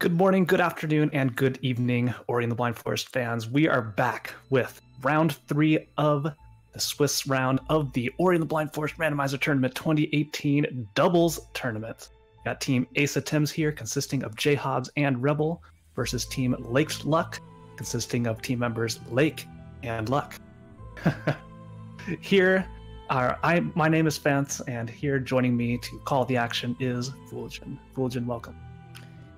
Good morning, good afternoon, and good evening, Ori and the Blind Forest fans. We are back with round 3 of the Swiss round of the Ori and the Blind Forest Randomizer Tournament 2018 Doubles Tournament. Got Team Asa Tims here, consisting of JHobz and Rebel, versus Team LhukBlade, consisting of team members Lake and Luck. My name is Fence, and here joining me to call the action is Fulgen. Fulgen, welcome.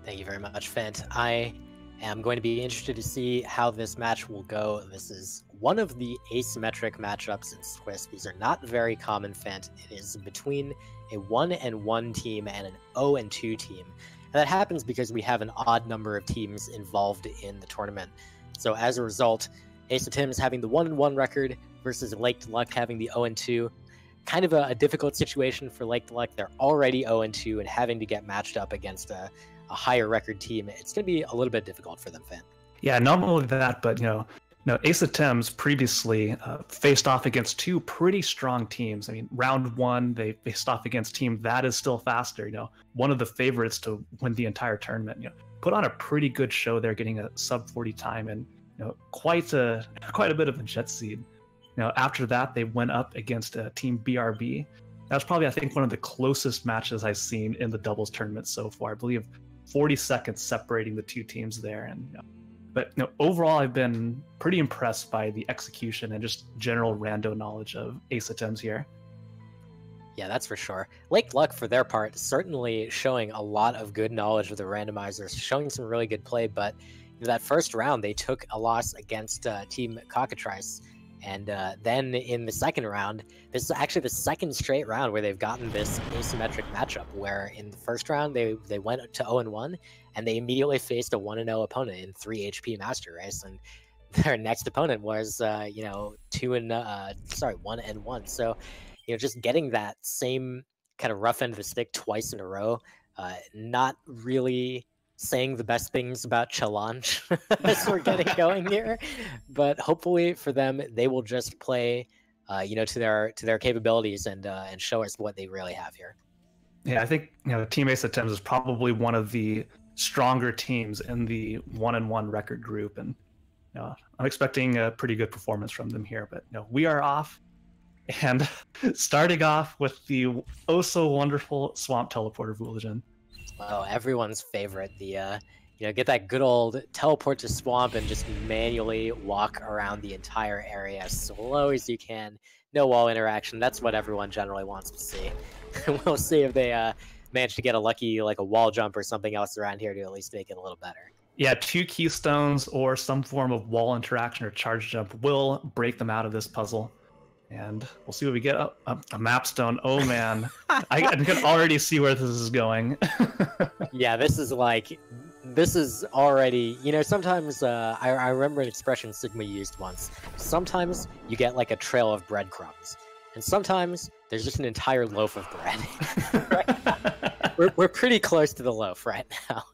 Thank you very much, Fent. I am going to be interested to see how this match will go. This is one of the asymmetric matchups in Swiss. These are not very common, Fent. It is between a 1-1 team and an 0-2 team. And that happens because we have an odd number of teams involved in the tournament. So as a result, Asa Tims having the 1-1 record versus LhukBlade having the 0-2. Kind of a difficult situation for LhukBlade. They're already 0-2 and having to get matched up against a higher record team. It's going to be a little bit difficult for them, Fan. Yeah, not only that, but Asa Tims previously faced off against two pretty strong teams. I mean, round 1 they faced off against a team that is still faster. One of the favorites to win the entire tournament. Put on a pretty good show there, getting a sub 40 time and quite a bit of a jet seed. After that they went up against Team BRB. That was probably, I think, one of the closest matches I've seen in the doubles tournament so far. I believe 40 seconds separating the two teams there. But overall, I've been pretty impressed by the execution and just general rando knowledge of Asa Tims here. Yeah, that's for sure. LhukBlade, for their part, certainly showing a lot of good knowledge of the randomizers, showing some really good play. But that first round, they took a loss against Team Cockatrice. And then in the second round, this is actually the second straight round where they've gotten this asymmetric matchup, where in the first round they went to 0-1, and they immediately faced a 1-0 opponent in 3 HP Master Race, and their next opponent was 1-1. So just getting that same kind of rough end of the stick twice in a row, not really saying the best things about challenge as we're getting going here, but hopefully for them they will just play to their capabilities and show us what they really have here. Yeah, I think Team Asa Tims is probably one of the stronger teams in the 1-1 record group, and I'm expecting a pretty good performance from them here. But we are off, and starting off with the oh so wonderful swamp teleporter, Vulgen. Oh, everyone's favorite. The get that good old teleport to swamp and just manually walk around the entire area as slow as you can. No wall interaction. That's what everyone generally wants to see. We'll see if they manage to get a lucky, like a wall jump or something else around here to at least make it a little better. Yeah, 2 keystones or some form of wall interaction or charge jump will break them out of this puzzle. And we'll see what we get. Oh, a map stone. Oh, man. I can already see where this is going. Yeah, this is already, sometimes I remember an expression Sigma used once. Sometimes you get like a trail of breadcrumbs. And sometimes there's just an entire loaf of bread. Right? We're pretty close to the loaf right now.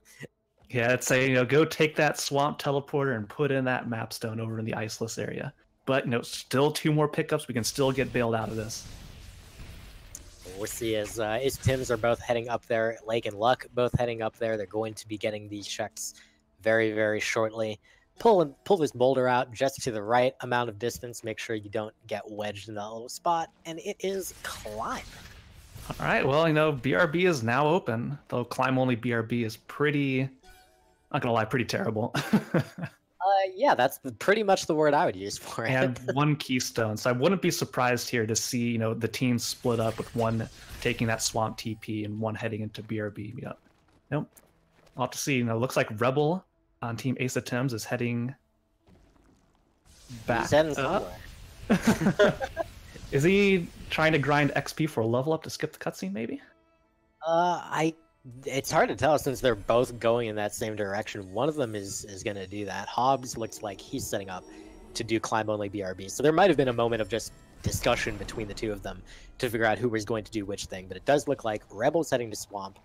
Yeah, it's a, go take that swamp teleporter and put in that map stone over in the iceless area. But still 2 more pickups. We can still get bailed out of this. We'll see as Asa Tims are both heading up there. Lake and Luck both heading up there. They're going to be getting these checks very, very shortly. Pull this boulder out just to the right amount of distance. Make sure you don't get wedged in that little spot. And it is climb. All right. Well, BRB is now open. Though climb only BRB is pretty, not going to lie, pretty terrible. Yeah, that's pretty much the word I would use for it. And 1 keystone, so I wouldn't be surprised here to see the teams split up with one taking that swamp TP and one heading into BRB. Nope. I'll have to see. Looks like Rebel on Team Asa Tims is heading back. He's heading somewhere. Is he trying to grind XP for a level up to skip the cutscene? Maybe. It's hard to tell since they're both going in that same direction. One of them is going to do that. Hobbs looks like he's setting up to do climb only BRB. So there might have been a moment of just discussion between the two of them to figure out who was going to do which thing. But it does look like Rebel's heading to swamp.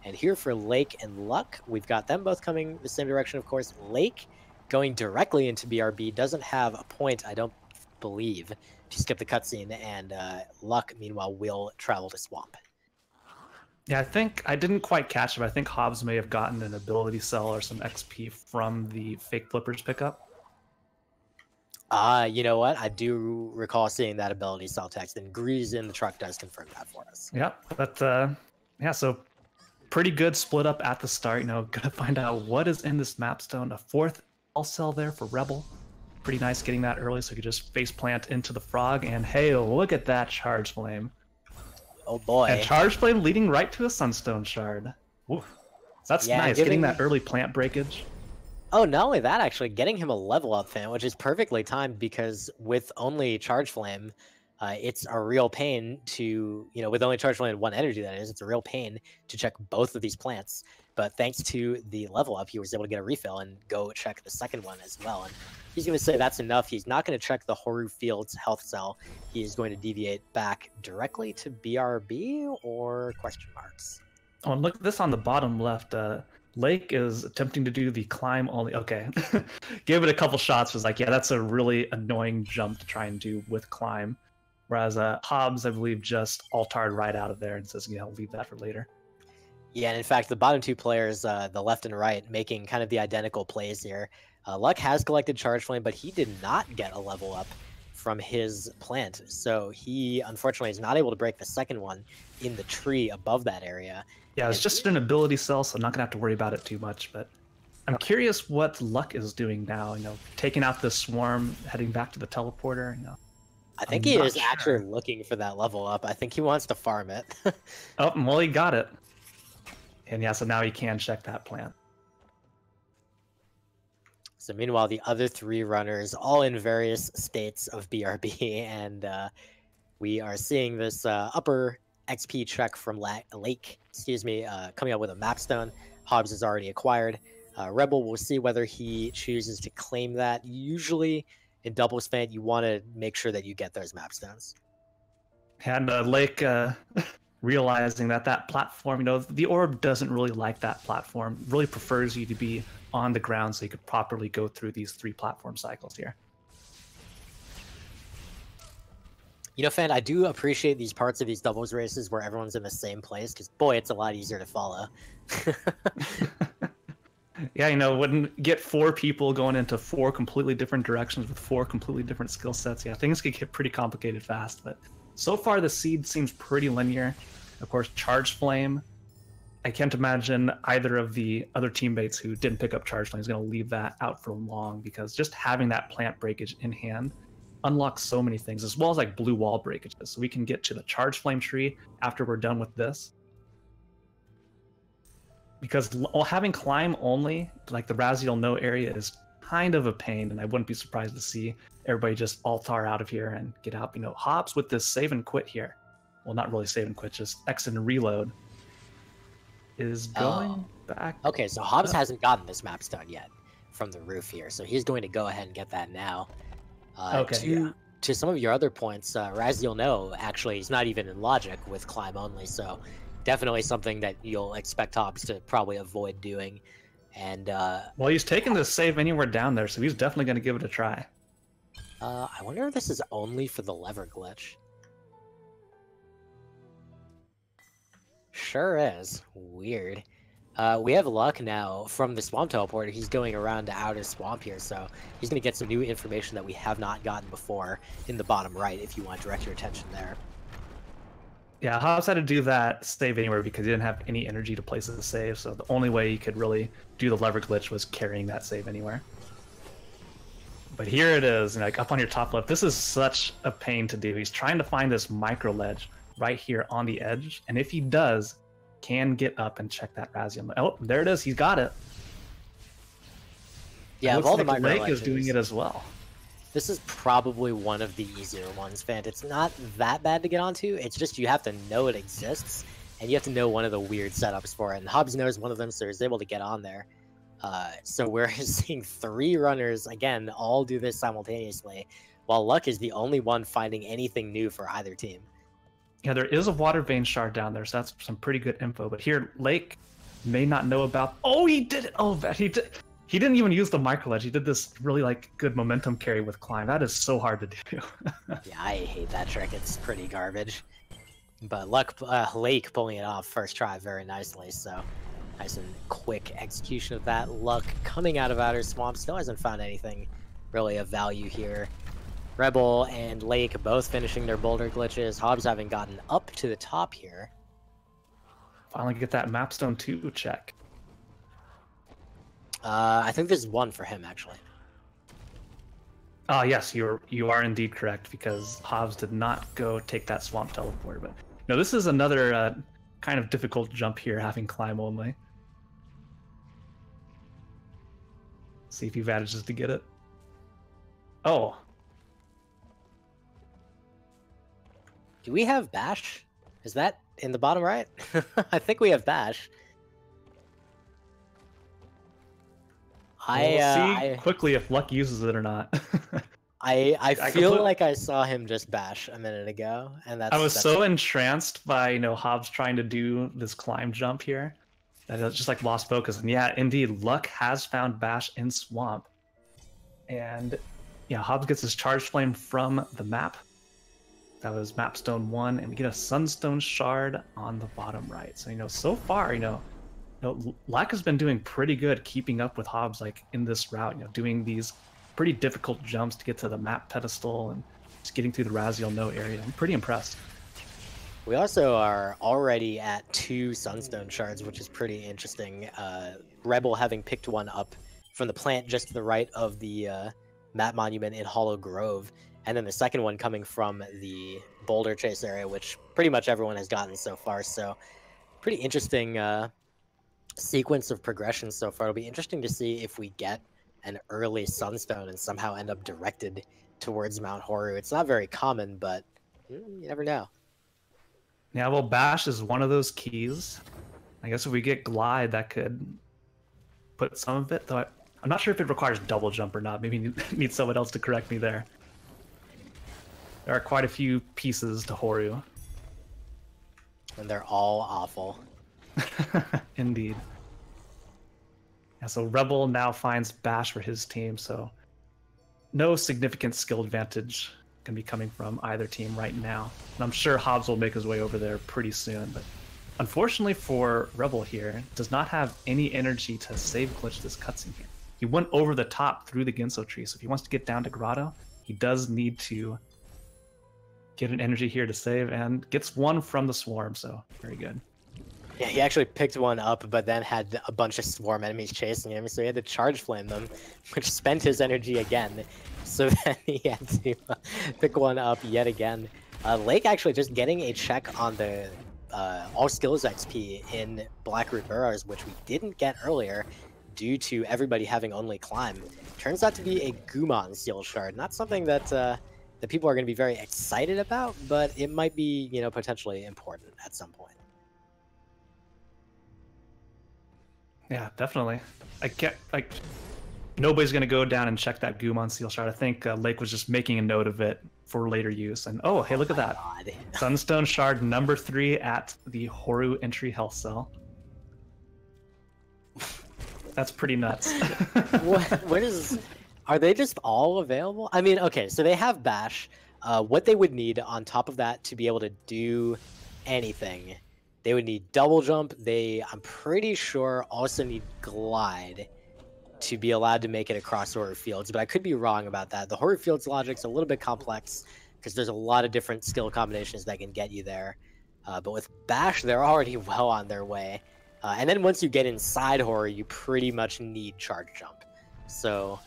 And here for Lake and Luck, we've got them both coming the same direction, of course. Lake going directly into BRB, doesn't have a point, I don't believe, to skip the cutscene. And Luck, meanwhile, will travel to swamp. Yeah, I think I didn't quite catch it, but I think JHobz may have gotten an ability cell or some XP from the fake flippers pickup. You know what? I do recall seeing that ability cell text, and Grease in the truck does confirm that for us. Yep, but yeah, so pretty good split up at the start. You know, gonna find out what is in this mapstone. A fourth all cell there for Rebel. Pretty nice getting that early, so you could just face plant into the frog. And hey, look at that charge flame. Oh boy! And charge flame leading right to a sunstone shard. Oof. So that's nice, getting that early plant breakage. Oh, not only that, actually, getting him a level up fan, which is perfectly timed because with only charge flame, it's a real pain to, with only charge flame and 1 energy, that is, it's a real pain to check both of these plants. But thanks to the level up, he was able to get a refill and go check the second one as well. And he's going to say that's enough. He's not going to check the Horu Fields health cell. He is going to deviate back directly to BRB or question marks. Oh, and look at this on the bottom left. Lake is attempting to do the climb only. Okay. Gave it a couple shots. Was like, yeah, that's a really annoying jump to try and do with climb. Whereas JHobz, I believe, just altared right out of there and says, leave that for later. Yeah, and in fact, the bottom 2 players, the left and right, making kind of the identical plays here. Luck has collected charge flame, but he did not get a level up from his plant. So he, unfortunately, is not able to break the second one in the tree above that area. Yeah, it's just an ability cell, so I'm not going to have to worry about it too much. But I'm curious what Luck is doing now, taking out the swarm, heading back to the teleporter, I think he is actually looking for that level up. I think he wants to farm it. Oh, well, he got it. And yeah, so now he can check that plant. So meanwhile, the other 3 runners, all in various states of BRB, and we are seeing this upper XP check from Lake, coming out with a mapstone. JHobz is already acquired. Rebel, will see whether he chooses to claim that. Usually, in doubles fan, you want to make sure that you get those mapstones. And Lake realizing that platform, the orb doesn't really like that platform. Really prefers you to be on the ground so you could properly go through these 3 platform cycles here. Fan, I do appreciate these parts of these doubles races where everyone's in the same place, because, boy, it's a lot easier to follow. Yeah, wouldn't get 4 people going into 4 completely different directions with 4 completely different skill sets. Yeah, things could get pretty complicated fast, but so far the seed seems pretty linear. Of course, Charge Flame. I can't imagine either of the other teammates who didn't pick up Charge Flame is going to leave that out for long, because just having that plant breakage in hand unlocks so many things, as well as like blue wall breakages. So we can get to the Charge Flame tree after we're done with this. Because having climb only, like the Raziel No area, is kind of a pain, and I wouldn't be surprised to see everybody just altar out of here and get out. JHobz with this save and quit here. Well, not really save and quit, just exit and reload. Is going back. Okay, so JHobz hasn't gotten this mapstone yet from the roof here, so he's going to go ahead and get that now. To some of your other points, Raziel No, actually, he's not even in logic with climb only, so definitely something that you'll expect JHobz to probably avoid doing. And well, he's taking the save anywhere down there, so he's definitely going to give it a try. I wonder if this is only for the lever glitch. Sure is. Weird. We have Luck now from the swamp teleporter. He's going around to outer swamp here, so he's going to get some new information that we have not gotten before in the bottom right, if you want to direct your attention there. Yeah, JHobz had to do that save anywhere because he didn't have any energy to place the save, so the only way he could really do the lever glitch was carrying that save anywhere. But here it is, like up on your top left. This is such a pain to do. He's trying to find this micro ledge right here on the edge, and if he does, can get up and check that Raziel. Oh, there it is. He's got it. Yeah, of all the micro Lake is doing it as well. This is probably one of the easier ones, Fant. It's not that bad to get onto. It's just you have to know it exists, and you have to know one of the weird setups for it. And JHobz knows one of them, so he's able to get on there. So we're seeing 3 runners, again, all do this simultaneously, while Luck is the only one finding anything new for either team. Yeah, there is a water vein shard down there, so that's some pretty good info. But here, Lake may not know about... Oh, he did it! Oh, he did... He didn't even use the micro ledge. He did this really good momentum carry with climb. That is so hard to do. Yeah, I hate that trick. It's pretty garbage. But Lake pulling it off first try very nicely. So nice and quick execution of that. Luck coming out of Outer Swamp still hasn't found anything really of value here. Rebel and Lake both finishing their boulder glitches. JHobz having gotten up to the top here. Finally get that Mapstone 2 check. I think there's one for him, actually. Yes, you are indeed correct, because JHobz did not go take that swamp teleport. But no, this is another kind of difficult jump here, having climb only. See if he manages to get it. Oh. Do we have Bash? Is that in the bottom right? I think we have Bash. We'll see quickly if Luck uses it or not. I feel like I saw him just bash a minute ago, and that's. I was so entranced by JHobz trying to do this climb jump here that I just like lost focus. And yeah, indeed, Luck has found Bash in Swamp, and yeah, JHobz gets his Charge Flame from the map. That was Mapstone 1, and we get a Sunstone Shard on the bottom right. So so far, Lack has been doing pretty good keeping up with JHobz like in this route, doing these pretty difficult jumps to get to the map pedestal and just getting through the Raziel No area. I'm pretty impressed. We also are already at 2 Sunstone Shards, which is pretty interesting. Rebel having picked one up from the plant just to the right of the map monument in Hollow Grove, and then the second one coming from the Boulder Chase area, which pretty much everyone has gotten so far. So pretty interesting sequence of progression so far. It'll be interesting to see if we get an early Sunstone and somehow end up directed towards Mount Horu. It's not very common, but you never know. Yeah, well, Bash is one of those keys. I guess if we get Glide, that could put some of it, though I'm not sure if it requires double jump or not. Maybe you need someone else to correct me there. There are quite a few pieces to Horu. And they're all awful. Indeed. Yeah, so Rebel now finds Bash for his team, so no significant skill advantage can be coming from either team right now. And I'm sure JHobz will make his way over there pretty soon, but unfortunately for Rebel here, does not have any energy to save glitch this cutscene here. He went over the top through the Ginso tree, so if he wants to get down to Grotto, he does need to get an energy here to save, and gets one from the Swarm, so very good. Yeah, he actually picked one up, but then had a bunch of Swarm enemies chasing him, so he had to Charge Flame them, which spent his energy again. So then he had to pick one up yet again. Lake actually just getting a check on the All Skills XP in Blackroot Burrows, which we didn't get earlier due to everybody having only Climb. Turns out to be a Gumon Seal Shard. Not something that that people are going to be very excited about, but it might be, potentially important at some point. Yeah, definitely. I can't, nobody's going to go down and check that Gumon Seal Shard. I think Lake was just making a note of it for later use. And oh, hey, look at that. God. Sunstone Shard number 3 at the Horu entry health cell. That's pretty nuts. What is... Are they just all available? I mean, okay, so they have Bash. What they would need on top of that to be able to do anything, they would need Double Jump. They, I'm pretty sure, also need Glide to be allowed to make it across Horu Fields, but I could be wrong about that. The Horu Fields logic's a little bit complex because there's a lot of different skill combinations that can get you there. But with Bash, they're already well on their way. And then once you get inside Horu, you pretty much need Charge Jump. So...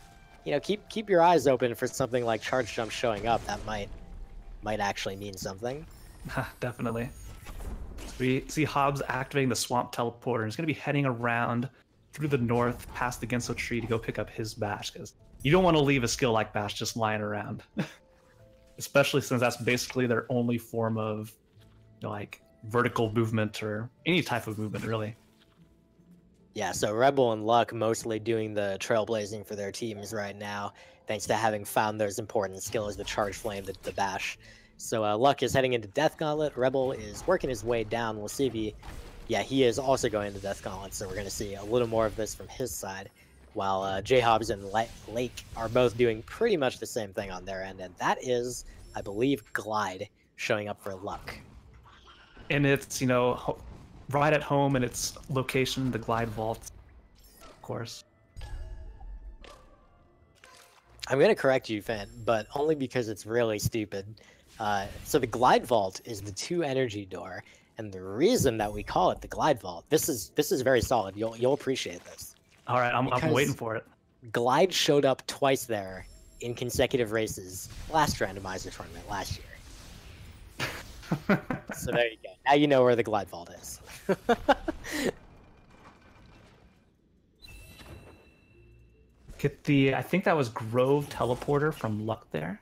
keep your eyes open for something like Charge Jump showing up. That might actually mean something. Definitely. We see JHobz activating the Swamp Teleporter, and he's going to be heading around through the north past the Ginso tree to go pick up his Bash, because you don't want to leave a skill like Bash just lying around. Especially since that's basically their only form of vertical movement or any type of movement, really. Yeah, so Rebel and Luck mostly doing the trailblazing for their teams right now, thanks to having found those important skills, the Charge Flame, the Bash. So Luck is heading into Death Gauntlet. Rebel is working his way down. We'll see if he is also going into Death Gauntlet, so we're going to see a little more of this from his side, while JHobz and Lake are both doing pretty much the same thing on their end, and that is, I believe, Glide showing up for Luck. And it's, you know, right at home in its location, the glide vault, of course. I'm going to correct you, Fant, but only because it's really stupid. So the glide vault is the 2 energy door, and the reason that we call it the glide vault, this is very solid. You'll appreciate this. All right, I'm waiting for it. Glide showed up twice there in consecutive races last randomizer tournament last year. So there you go. Now you know where the glide vault is. Get the, I think that was Grove teleporter from Luck there,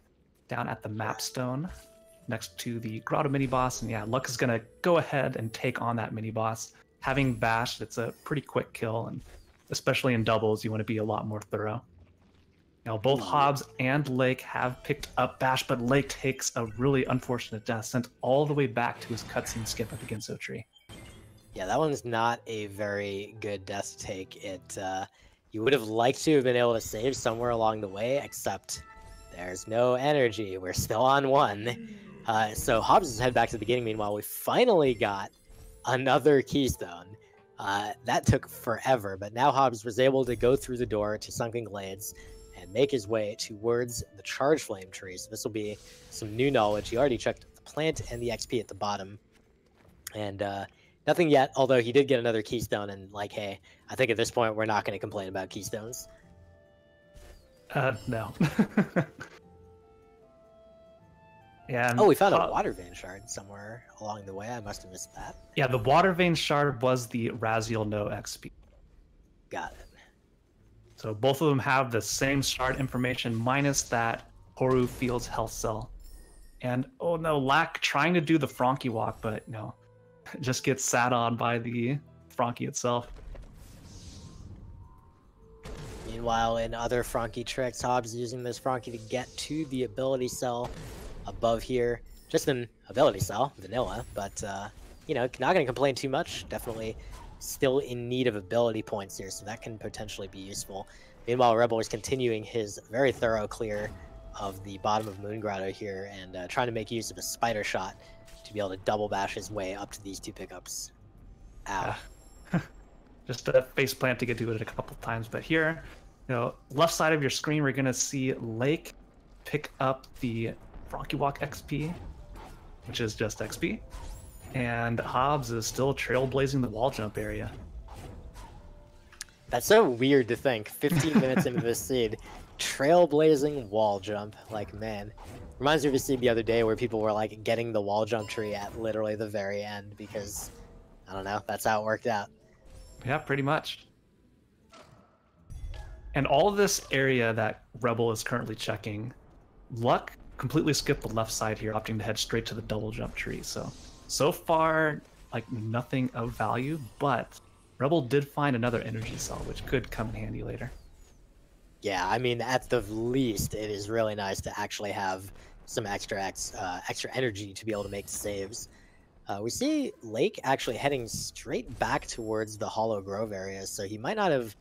down at the map stone, next to the Grotto mini boss. And yeah, Luck is gonna go ahead and take on that mini boss. Having Bash, it's a pretty quick kill, and especially in doubles, you want to be a lot more thorough. Now, both JHobz and Lake have picked up Bash, but Lake takes a really unfortunate death, sent all the way back to his cutscene skip up against Otri. Yeah, that one's not a very good death to take. You would have liked to have been able to save somewhere along the way, except there's no energy. We're still on 1. So JHobz is head back to the beginning. Meanwhile, we finally got another keystone. That took forever, but now JHobz was able to go through the door to Sunken Glades and make his way towards the Charge Flame tree. So this will be some new knowledge. He already checked the plant and the XP at the bottom. And nothing yet, although he did get another keystone, and like, hey, I think at this point we're not going to complain about keystones. No. Yeah. Oh, we found a water vein shard somewhere along the way. I must have missed that. Yeah, the water vein shard was the Raziel no XP. Got it. So both of them have the same shard information, minus that Horu Fields health cell. And oh no, Lack trying to do the Frankie walk, but no, just gets sat on by the Frankie itself. Meanwhile, in other Frankie tricks, JHobz using this Frankie to get to the ability cell above here. Just an ability cell, vanilla, but you know, not going to complain too much. Definitely still in need of ability points here, so that can potentially be useful. Meanwhile, Rebel is continuing his very thorough clear of the bottom of Moon Grotto here, and trying to make use of a spider shot to be able to double bash his way up to these 2 pickups. Ow. Just a face plant to get to it a couple times, but here, you know, left side of your screen, we're gonna see Lake pick up the Frankie Walk XP, which is just XP, and JHobz is still trailblazing the wall jump area. That's so weird to think. 15 minutes into this seed, trailblazing wall jump. Like, man, reminds me of a seed the other day where people were like getting the wall jump tree at literally the very end because, I don't know, that's how it worked out. Yeah, pretty much. And all of this area that Rebel is currently checking, Luck completely skipped the left side here, opting to head straight to the double jump tree. So far, like, nothing of value, but Rebel did find another energy cell, which could come in handy later. Yeah, I mean, at the least, it is really nice to actually have some extra energy to be able to make saves. We see Lake actually heading straight back towards the Hollow Grove area, so he might not have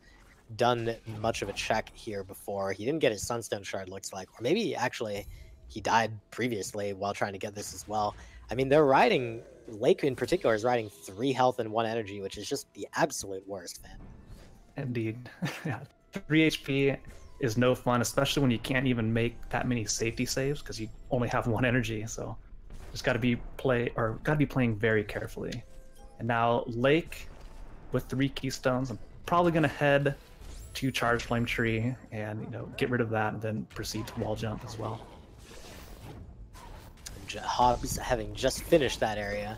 done much of a check here before. He didn't get his Sunstone Shard, looks like, or maybe actually he died previously while trying to get this as well. I mean, they're riding, Lake in particular is riding 3 health and 1 energy, which is just the absolute worst, man. Indeed. Yeah, 3 HP is no fun, especially when you can't even make that many safety saves because you only have 1 energy. So just got to be playing very carefully. And now Lake with 3 keystones. I'm probably gonna head to Charge Flame Tree and, you know, get rid of that and then proceed to wall jump as well. JHobz having just finished that area,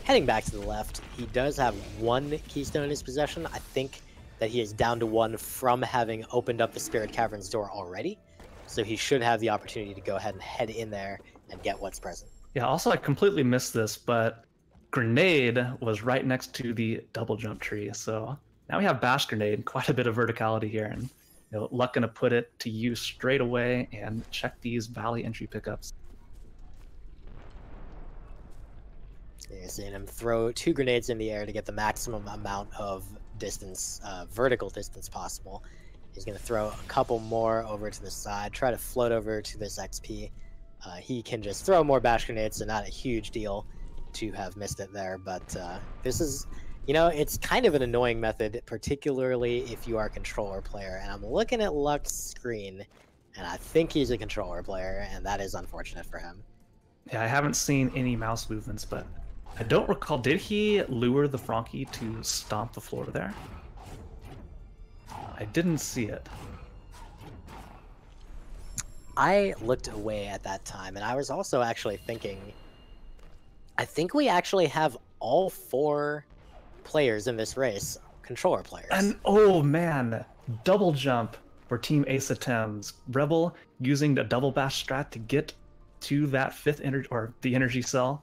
heading back to the left. He does have 1 keystone in his possession. I think that he is down to 1 from having opened up the Spirit Caverns door already. So he should have the opportunity to go ahead and head in there and get what's present. Yeah, also I completely missed this, but Grenade was right next to the double jump tree. So now we have Bash Grenade, quite a bit of verticality here. And, you know, Luck gonna put it to use straight away and check these Valley entry pickups. You're seeing him throw 2 grenades in the air to get the maximum amount of distance, vertical distance possible. He's going to throw a couple more over to the side, try to float over to this XP. He can just throw more bash grenades, so not a huge deal. to have missed it there, but this is, you know, it's kind of an annoying method, particularly if you are a controller player. And I'm looking at Luck's screen, and I think he's a controller player, and that is unfortunate for him. Yeah, I haven't seen any mouse movements, but I don't recall. Did he lure the Frankie to stomp the floor there? I didn't see it. I looked away at that time, and I was also actually thinking, I think we actually have all 4 players in this race, controller players. And oh man, double jump for Team Ace Attempts. Rebel using the double bash strat to get to that 5th energy, or the energy cell.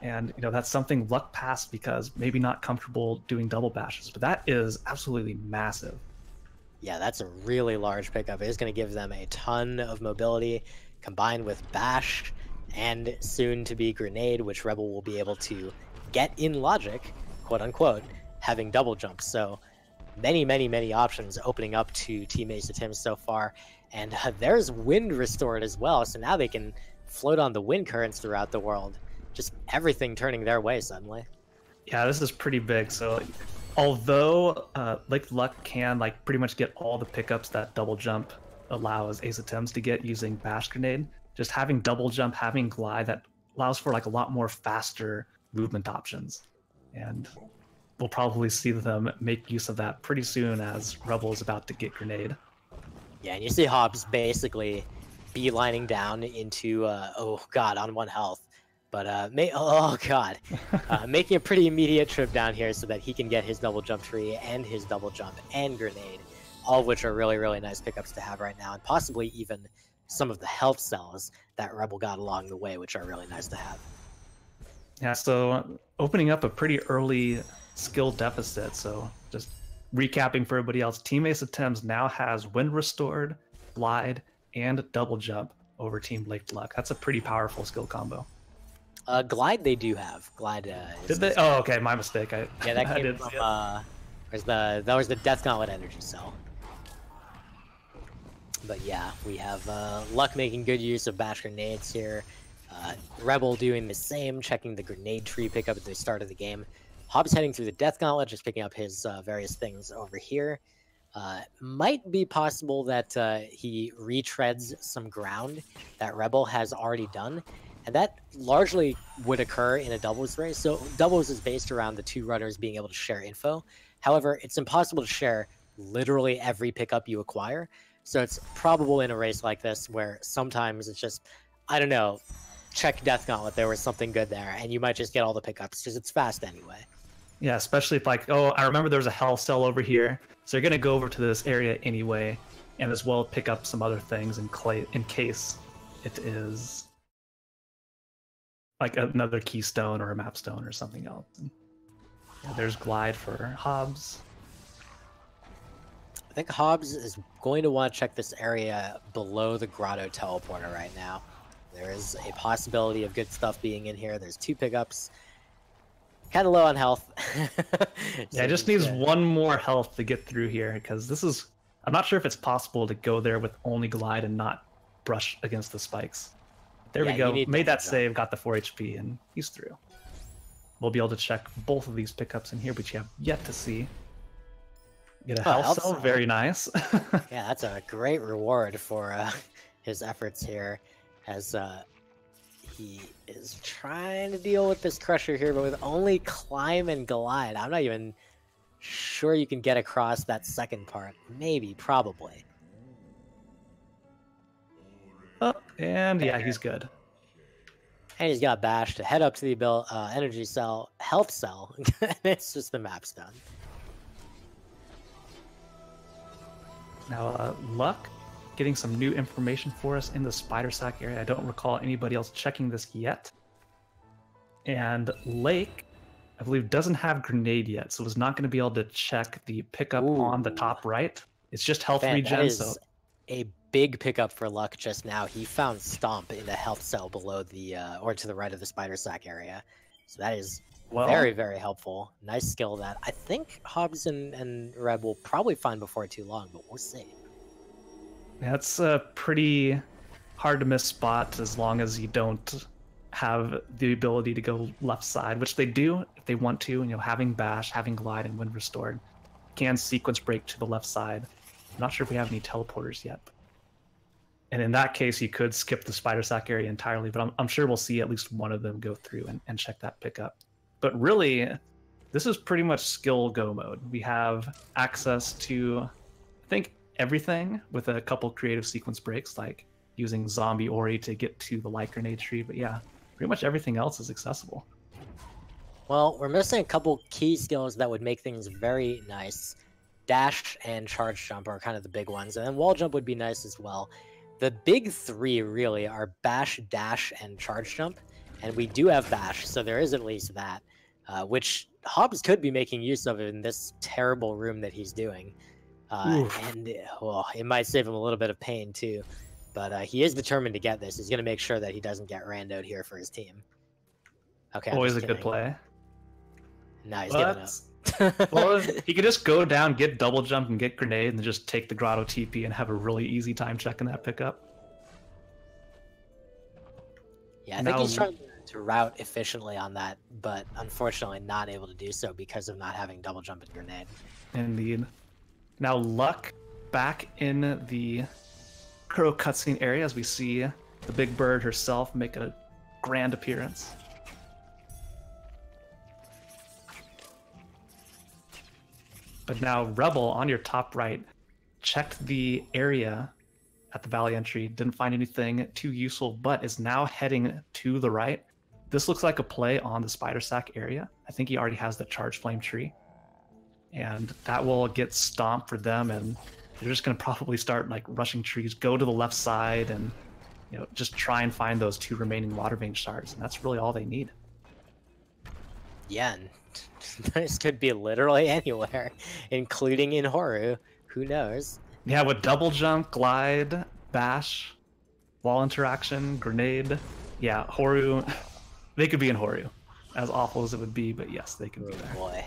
And you know, that's something Luck passed because maybe not comfortable doing double bashes, but that is absolutely massive. Yeah, that's a really large pickup. It is going to give them a ton of mobility, combined with bash and soon to be grenade, which Rebel will be able to get in logic, quote unquote, having double jumps. So many options opening up to Team Ace Attempts so far. And there's wind restored as well, so now they can float on the wind currents throughout the world. Just everything turning their way suddenly. Yeah, this is pretty big. So although like Luck can like pretty much get all the pickups that double jump allows Ace Attempts to get using bash grenade, just having double jump, having glide, that allows for like a lot more faster movement options. And we'll probably see them make use of that pretty soon as Rebel is about to get grenade. Yeah, and you see JHobz basically beelining down into, oh god, on 1 health. But, oh god, making a pretty immediate trip down here so that he can get his double jump tree and his double jump and grenade, all of which are really nice pickups to have right now, and possibly even some of the health cells that Rebel got along the way, which are really nice to have. Yeah, so opening up a pretty early skill deficit. So just recapping for everybody else, Team Ace Attempts now has wind restored, glide, and double jump over Team Luck. That's a pretty powerful skill combo. Glide they do have. Glide Did they? Oh, okay, my mistake. Yeah, that came from, that was the Death Gauntlet energy cell. But yeah, we have Luck making good use of bash grenades here. Rebel doing the same, checking the grenade tree pickup at the start of the game. JHobz heading through the Death Gauntlet, just picking up his various things over here. Might be possible that he retreads some ground that Rebel has already done. And that largely would occur in a doubles race. So doubles is based around the 2 runners being able to share info. However, it's impossible to share literally every pickup you acquire. So it's probable in a race like this where sometimes it's just, I don't know, check Death Gauntlet, there was something good there, and you might just get all the pickups because it's fast anyway. Yeah, especially if like, oh, I remember there's a health cell over here, so you're gonna go over to this area anyway, and as well pick up some other things in case it is like another keystone or a map stone or something else. And, yeah, there's glide for JHobz. I think JHobz is going to want to check this area below the grotto teleporter right now. There is a possibility of good stuff being in here. There's 2 pickups. Kind of low on health. Yeah, it just needs 1 more health to get through here, because this is... I'm not sure if it's possible to go there with only glide and not brush against the spikes. There we go. Made that save, got the 4 HP, and he's through. We'll be able to check both of these pickups in here, but you have yet to see. Get a health cell, very nice. Yeah, that's a great reward for his efforts here, as he is trying to deal with this Crusher here, but with only climb and glide. I'm not even sure you can get across that second part. Maybe, probably. Oh, and yeah, he's good. And he's got bash to head up to the energy cell, health cell, and it's just the map's done. Now, Luck getting some new information for us in the spider sack area. I don't recall anybody else checking this yet. And Lake, I believe, doesn't have grenade yet, so is not going to be able to check the pickup on the top right. It's just health regen. That is a big pickup for Luck just now. He found Stomp in the health cell below the, or to the right of the spider sack area. So that is very helpful. Nice skill that I think JHobz and Reb will probably find before too long, but we'll see. That's a pretty hard to miss spot as long as you don't have the ability to go left side, which they do if they want to. Having Bash, having Glide, and Wind Restored can sequence break to the left side. I'm not sure if we have any teleporters yet. And in that case, you could skip the Spider Sack area entirely, but I'm sure we'll see at least one of them go through and check that pickup. But really, this is pretty much skill go mode. We have access to, I think, everything with a couple creative sequence breaks, like using Zombie Ori to get to the light grenade tree. But yeah, pretty much everything else is accessible. Well, we're missing a couple key skills that would make things very nice. Dash and charge jump are kind of the big ones, and then wall jump would be nice as well. The big three really are Bash, Dash, and charge jump, and we do have Bash, so there is at least that, which JHobz could be making use of in this terrible room that he's doing. And well, it might save him a little bit of pain too. But he is determined to get this. He's going to make sure that he doesn't get randoed here for his team. Okay. Always a good play. No, he's giving up. Well, he could just go down, get double jump, and get grenade, and then just take the grotto TP and have a really easy time checking that pickup. Yeah, I think he's trying to route efficiently on that, but unfortunately not able to do so because of not having double jump and grenade. Indeed. Now Luck back in the Crow cutscene area as we see the big bird herself make a grand appearance. But now Rebel on your top right checked the area at the valley entry, didn't find anything too useful, but is now heading to the right. This looks like a play on the Spider Sack area. I think he already has the Charge Flame tree, and that will get stomped for them, and they're just going to probably start like rushing trees, go to the left side, and just try and find those 2 remaining water vein shards, and that's really all they need. Yeah, and this could be literally anywhere, including in Horu. Who knows? Yeah, with double jump, glide, bash, wall interaction, grenade. Yeah, Horu. They could be in Horu, as awful as it would be, but yes, they could be there. Boy.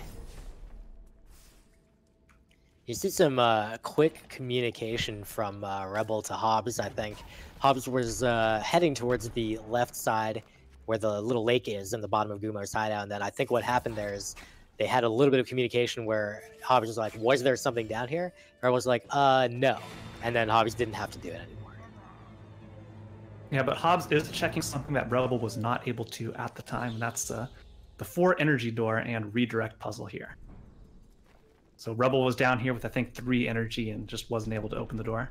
You see some quick communication from Rebel to JHobz, I think. JHobz was heading towards the left side where the little lake is in the bottom of Gumo's hideout, and then I think what happened there is they had a little bit of communication where JHobz was like, was there something down here? Rebel was like, no. And then JHobz didn't have to do it anymore. Yeah, but JHobz is checking something that Rebel was not able to at the time, and that's the 4 energy door and redirect puzzle here. So Rebel was down here with, I think, 3 energy and just wasn't able to open the door.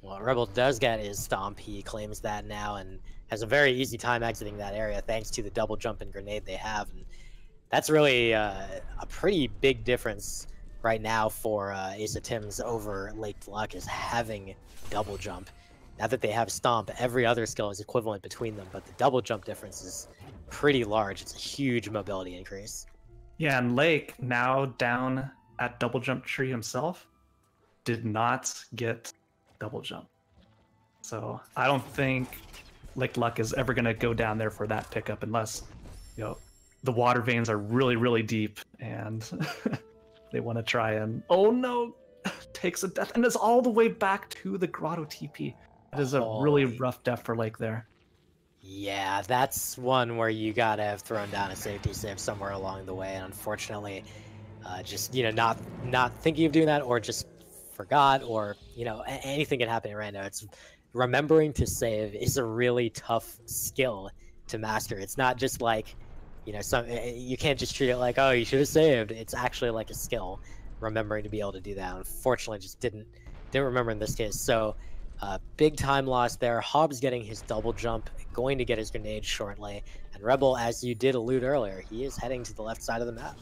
Well, Rebel does get his stomp. He claims that now and has a very easy time exiting that area thanks to the double jump and grenade they have. And that's really a pretty big difference right now for Ace of Tims over LackeDragon is having double jump. Now that they have stomp, every other skill is equivalent between them, but the double jump difference is pretty large. It's a huge mobility increase. Yeah, and Lake, now down at double jump tree himself, did not get double jump. So I don't think LackeDragon is ever going to go down there for that pickup unless, the water veins are really, really deep and they want to try and, oh no, takes a death and is all the way back to the grotto TP. That is a really rough death for Lake there. Yeah, that's one where you gotta have thrown down a safety save somewhere along the way, and unfortunately, just not thinking of doing that, or just forgot, or anything can happen in rando. It's remembering to save is a really tough skill to master. It's not just like you can't just treat it like, oh, you should have saved. It's actually like a skill, remembering to be able to do that. Unfortunately, just didn't remember in this case. So big time loss there. JHobz getting his double jump, going to get his grenade shortly, and Rebel, as you did allude earlier, he is heading to the left side of the map.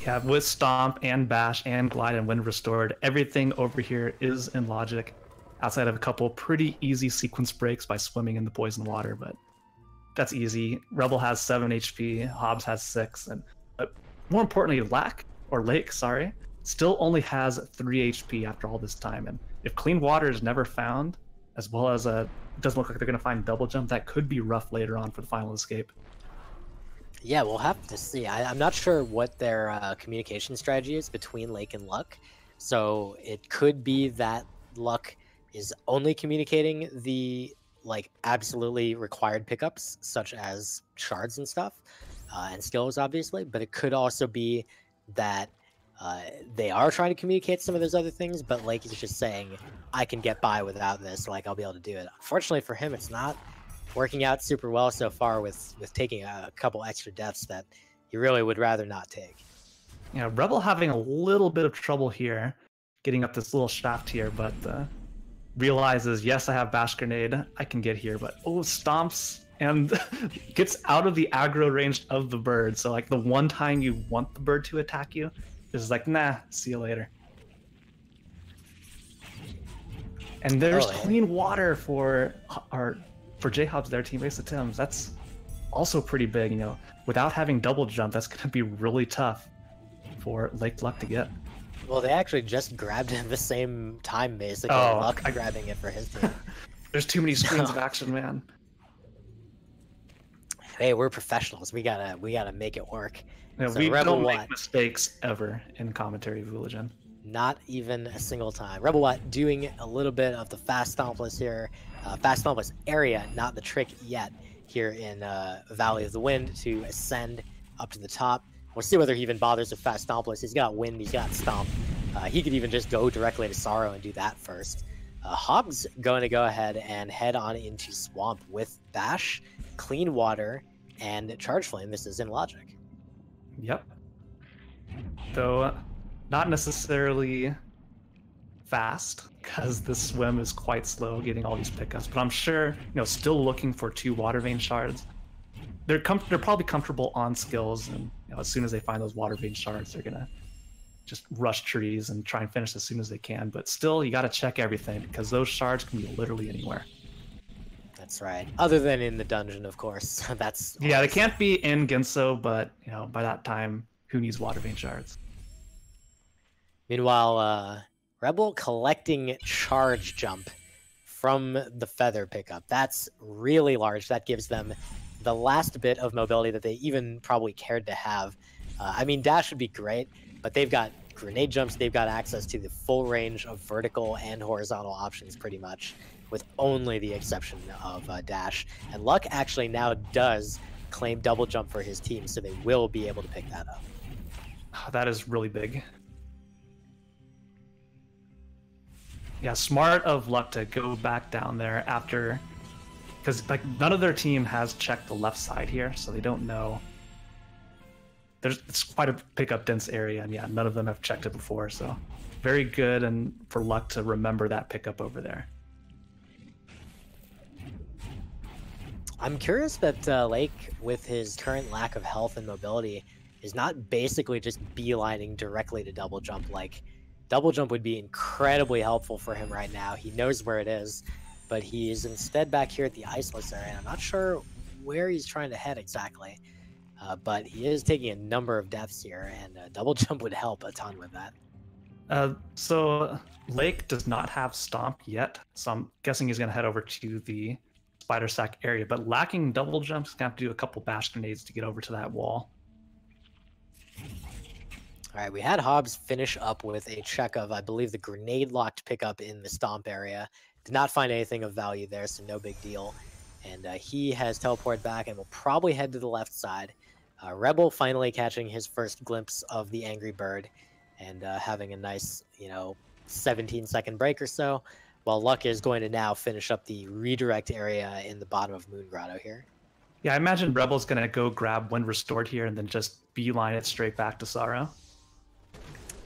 Yeah, with Stomp and Bash and Glide and Wind Restored, everything over here is in logic, outside of a couple pretty easy sequence breaks by swimming in the poison water, but that's easy. Rebel has 7 HP, JHobz has 6, and more importantly, Lake, still only has 3 HP after all this time. And if clean water is never found, as well as it doesn't look like they're going to find double jump, that could be rough later on for the final escape. Yeah, we'll have to see. I'm not sure what their communication strategy is between Lake and Luck. So it could be that Luck is only communicating the like absolutely required pickups, such as shards and stuff, and skills, obviously. But it could also be that they are trying to communicate some of those other things, but Lake is just saying, I can get by without this, like I'll be able to do it. Unfortunately for him, it's not working out super well so far with taking a couple extra deaths that he really would rather not take. Yeah, Rebel having a little bit of trouble here, getting up this little shaft here, but realizes, yes, I have Bash Grenade, I can get here, but stomps and gets out of the aggro range of the bird. So like the one time you want the bird to attack you, is like, nah, see you later. And there's clean water for JHobz, their team Ace of Tims. That's also pretty big, you know. Without having double jump, that's going to be really tough for LhukBlade to get. Well, they actually just grabbed it at the same time, basically. Luck grabbing it for his team. There's too many screens of action, man. Hey, we're professionals. We gotta make it work. Yeah, so we don't make mistakes ever in commentary, Vooligan. Not even a single time. RebelWatt doing a little bit of the fast stompless here. Fast stompless area, not the trick yet here in Valley of the Wind to ascend up to the top. We'll see whether he even bothers with fast stompless. He's got wind, he's got stomp. He could even just go directly to Sorrow and do that first. Hobbs going to go ahead and head on into Swamp with Bash, Clean Water, and Charge Flame. This is in Logic. Yep. Though not necessarily fast, because the swim is quite slow getting all these pickups, but I'm sure, you know, still looking for 2 Water Vein shards. They're probably comfortable on skills, and you know, as soon as they find those Water Vein shards, they're gonna just rush trees and try and finish as soon as they can. But still, you got to check everything, because those shards can be literally anywhere. That's right. Other than in the dungeon, of course. That's yeah, they can't be in Ginso, but you know, by that time, who needs Water Vein shards? Meanwhile, Rebel collecting Charge Jump from the Feather pickup. That's really large. That gives them the last bit of mobility that they even probably cared to have. I mean, Dash would be great, but they've got grenade jumps. They've got access to the full range of vertical and horizontal options pretty much, with only the exception of Dash. And Luck actually now does claim double jump for his team, so they will be able to pick that up. That is really big. Yeah, smart of Luck to go back down there after, because like none of their team has checked the left side here, so they don't know. It's quite a pickup dense area, and yeah, none of them have checked it before, so very good, and for Luck to remember that pickup over there. I'm curious that Lake, with his current lack of health and mobility, is not basically just beelining directly to double jump. Like, double jump would be incredibly helpful for him right now. He knows where it is, but he is instead back here at the Iceless area, and I'm not sure where he's trying to head exactly. But he is taking a number of deaths here, and double jump would help a ton with that. So Lake does not have Stomp yet, so I'm guessing he's going to head over to the Spider Sack area, but lacking double jumps, he's going to have to do a couple Bash Grenades to get over to that wall. All right, we had Hobbs finish up with a check of, I believe, the grenade-locked pickup in the Stomp area. Did not find anything of value there, so no big deal. And he has teleported back and will probably head to the left side. Rebel finally catching his first glimpse of the Angry Bird and having a nice, 17-second break or so, while Luck is going to now finish up the redirect area in the bottom of Moon Grotto here. Yeah, I imagine Rebel's going to go grab Wind Restored here and then just beeline it straight back to Sorrow.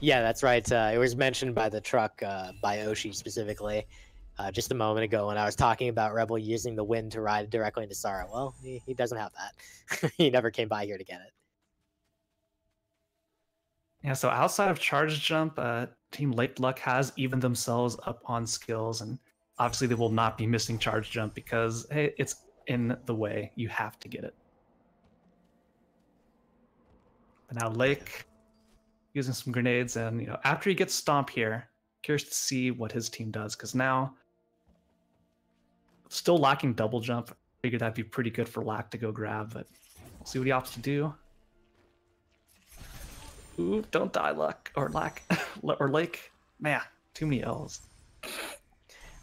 Yeah, that's right. It was mentioned by the truck, by Oshi specifically, just a moment ago when I was talking about Rebel using the wind to ride directly into Sorrow. Well, he doesn't have that. He never came by here to get it. Yeah, so outside of Charge Jump, Team LhukBlade has evened themselves up on skills, and obviously they will not be missing Charge Jump because, hey, it's in the way. You have to get it. But now Lake using some grenades, and after he gets Stomp here, curious to see what his team does, because now still lacking double jump. Figured that'd be pretty good for Lack to go grab, but we'll see what he opts to do. Ooh, don't die, Luck or Lack or Lake. Man, too many L's.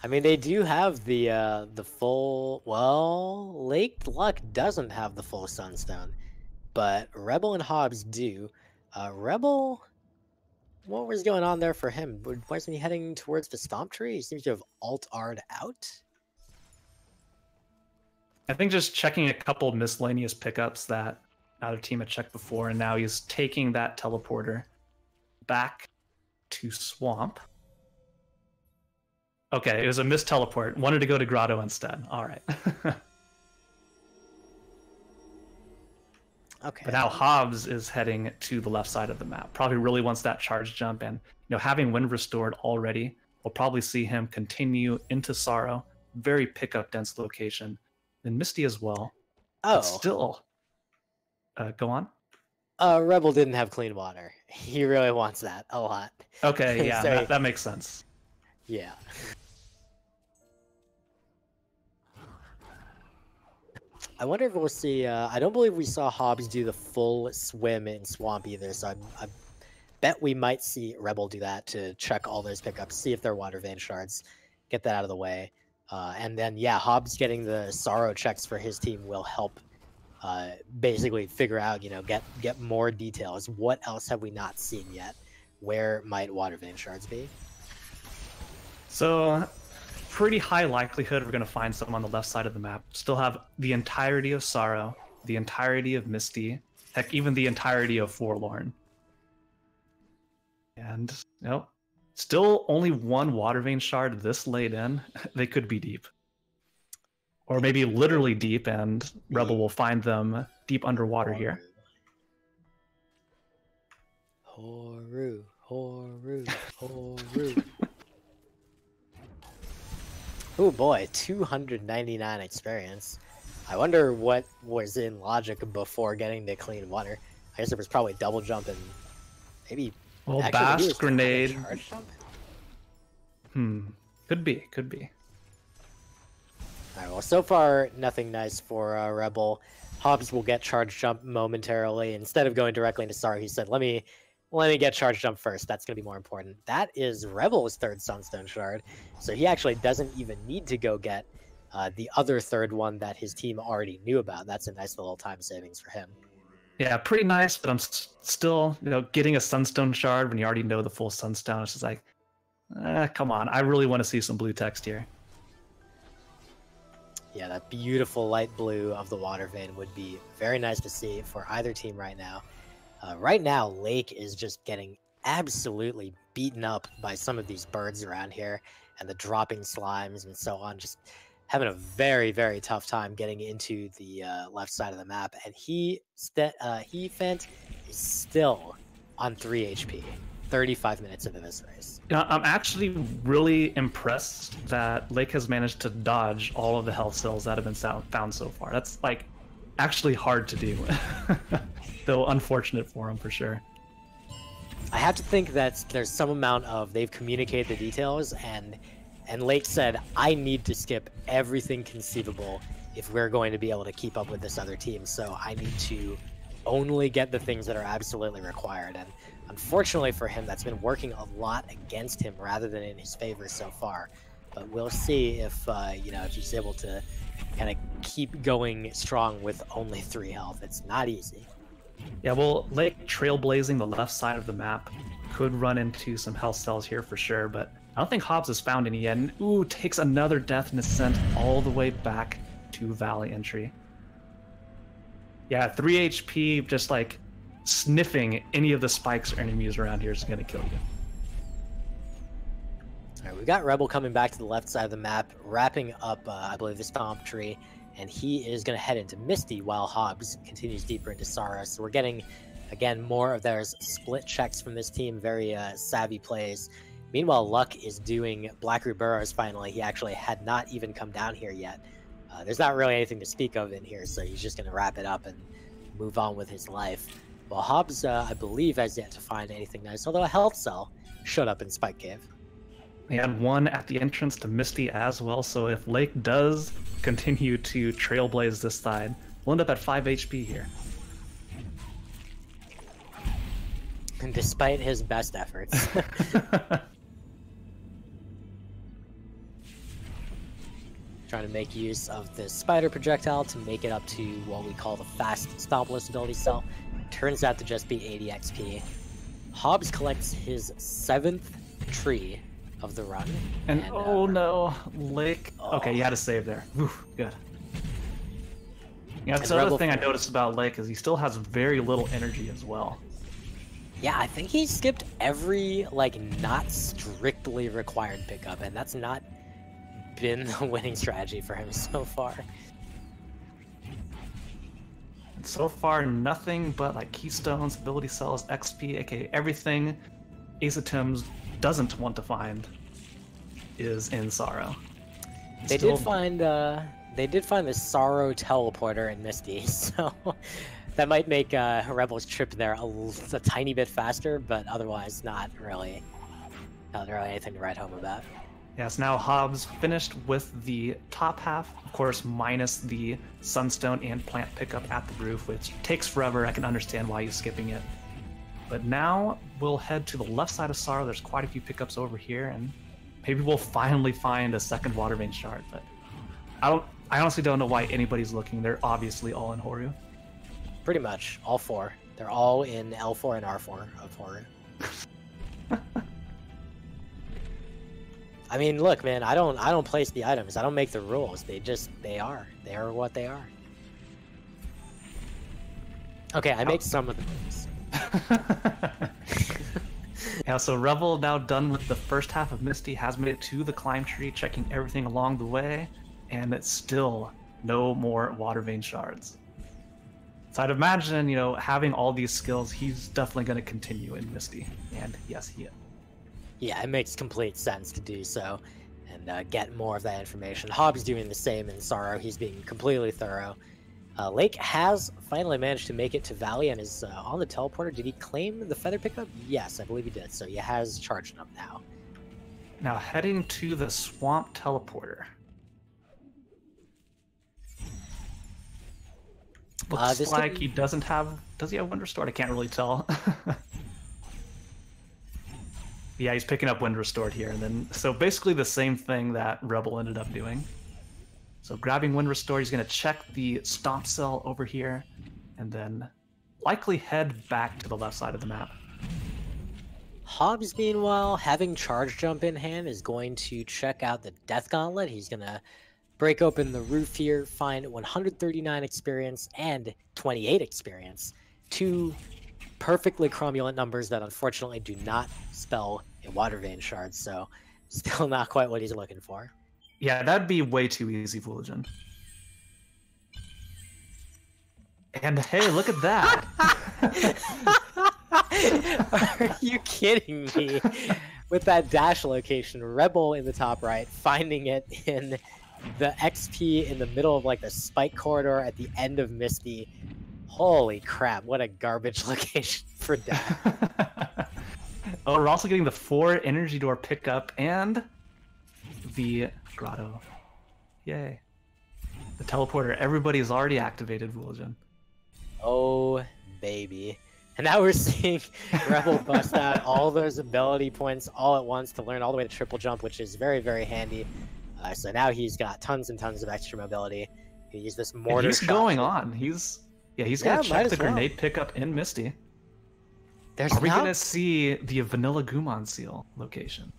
I mean, they do have the full. Well, Lake Luck doesn't have the full Sunstone, but Rebel and HobZ do. Rebel, what was going on there for him? Wasn't he heading towards the Stomp Tree? He seems to have alt-R'd out. I think just checking a couple miscellaneous pickups that other team had checked before, and now he's taking that teleporter back to Swamp. Okay, it was a missed teleport. Wanted to go to Grotto instead. All right. Okay. But now HobZ is heading to the left side of the map. Probably really wants that charge jump, and having wind restored already, we'll probably see him continue into Sorrow. Very pickup dense location. And Misty as well. Oh. But still. Go on. Rebel didn't have clean water. He really wants that a lot. Okay, yeah, So that makes sense. Yeah. I wonder if we'll see. I don't believe we saw HobZ do the full swim in Swamp either, so I bet we might see Rebel do that to check all those pickups, see if they're Water Vein shards, get that out of the way. And then, yeah, HobZ getting the Sorrow checks for his team will help basically figure out, get more details. What else have we not seen yet? Where might Water Vein shards be? So, pretty high likelihood we're going to find some on the left side of the map. Still have the entirety of Sorrow, the entirety of Misty, heck, even the entirety of Forlorn. And, still only one Water Vein shard this late in. They could be deep. Or maybe literally deep, and Rebel will find them deep underwater here. Horu, Horu, Horu. Oh boy, 299 experience. I wonder what was in logic before getting to clean water. I guess there was probably double jump and maybe. Well, actually, Bash Grenade. Charge jump? Could be. Alright, well, so far, nothing nice for Rebel. HobZ will get charge jump momentarily. Instead of going directly into Sorrow, he said, let me get charge jump first. That's going to be more important. That is Rebel's third Sunstone shard, so he actually doesn't even need to go get the other third one that his team already knew about. That's a nice little time savings for him. Yeah, pretty nice, but I'm still, getting a Sunstone shard when you already know the full Sunstone. It's just like, come on. I really want to see some blue text here. Yeah, that beautiful light blue of the Water Vein would be very nice to see for either team right now. Right now, Lake is just getting absolutely beaten up by some of these birds around here and the dropping slimes and so on. Just having a very, very tough time getting into the left side of the map. And Fent is still on 3 HP, 35 minutes into this race. I'm actually really impressed that Lake has managed to dodge all of the health cells that have been found so far. That's actually hard to do. Though unfortunate for him for sure. I have to think that there's some amount of they've communicated the details and Lake said, I need to skip everything conceivable if we're going to be able to keep up with this other team. So I need to only get the things that are absolutely required. And unfortunately for him, that's been working a lot against him rather than in his favor so far. But we'll see if if he's able to kind of keep going strong with only 3 health. It's not easy. Yeah, well, Lake trailblazing the left side of the map could run into some health cells here for sure, but I don't think HobZ has found any yet. And takes another death and is sent all the way back to Valley Entry. Yeah, 3 HP, just sniffing any of the spikes or enemies around here is going to kill you. All right, we've got Rebel coming back to the left side of the map, wrapping up, I believe, the Stomp Tree, and he is going to head into Misty while HobZ continues deeper into Sorrow. So we're getting, again, more of their split checks from this team, very savvy plays. Meanwhile, Luck is doing Blackroot Burrows finally. He actually had not even come down here yet. There's not really anything to speak of in here, so he's just going to wrap it up and move on with his life. Well, HobZ, I believe, has yet to find anything nice, although a health cell showed up in Spike Cave. He had one at the entrance to Misty as well, so if Lake does continue to trailblaze this side, we'll end up at 5 HP here. And despite his best efforts. trying to make use of this spider projectile to make it up to what we call the fast Stompless ability cell. Turns out to just be 80 XP. JHobz collects his 7th tree of the run. And oh no, Lake. Okay, you had to save there. Oof, good. Yeah, that's the other thing I noticed about Lake is he still has very little energy as well. Yeah, I think he skipped every, like, not strictly required pickup, and that's not been the winning strategy for him so far. And so far, nothing but, like, keystones, ability cells, XP, aka everything Ace of Tims doesn't want to find is in Sorrow. They did find the Sorrow teleporter in Misty, so that might make Rebel's trip there a tiny bit faster, but otherwise not really anything to write home about. Yes, now JHobz finished with the top half, of course, minus the Sunstone and Plant pickup at the roof, which takes forever. I can understand why he's skipping it. But now we'll head to the left side of Sorrow. There's quite a few pickups over here, and maybe we'll finally find a second Water Vein shard. But I honestly don't know why anybody's looking. They're obviously all in Horu. Pretty much, all 4. They're all in L4 and R4 of Horu. I mean, look, man, I don't place the items. I don't make the rules. They are what they are. Okay, I make some of the moves. Yeah, so Rebel, now done with the first half of Misty, has made it to the climb tree, checking everything along the way, and it's still no more Water Vein shards. So I'd imagine, having all these skills, he's definitely going to continue in Misty, and yes, he is. Yeah, it makes complete sense to do so, and get more of that information. JHobz doing the same in Sorrow. He's being completely thorough. Lake has finally managed to make it to Valley and is on the teleporter. Did he claim the feather pickup? Yes, I believe he did. So he has charged up now. Now heading to the swamp teleporter. Looks like he doesn't have... Does he have Wind Restored? I can't really tell. Yeah, he's picking up Wind Restored here. And then, so basically the same thing that Rebel ended up doing. So grabbing Wind Restore, he's going to check the Stomp Cell over here, and then likely head back to the left side of the map. JHobz, meanwhile, having Charge Jump in hand, is going to check out the Death Gauntlet. He's going to break open the roof here, find 139 experience and 28 experience. 2 perfectly cromulent numbers that unfortunately do not spell a Water Vein shard, so still not quite what he's looking for. Yeah, that'd be way too easy, Vooligan. And hey, look at that! Are you kidding me? With that dash location, Rebel in the top right, finding it in the XP in the middle of like the spike corridor at the end of Misty. Holy crap, what a garbage location for that. Oh, we're also getting the 4 energy door pickup and the grotto. Yay. The teleporter, everybody's already activated, Vooligan. Oh, baby. And now we're seeing Rebel bust out all those ability points all at once to learn all the way to triple jump, which is very, very handy. So now he's got tons and tons of extra mobility. He use this mortar. He's going on. He's gonna check the grenade pickup in Misty. Are we gonna see the Vanilla Gumon seal location?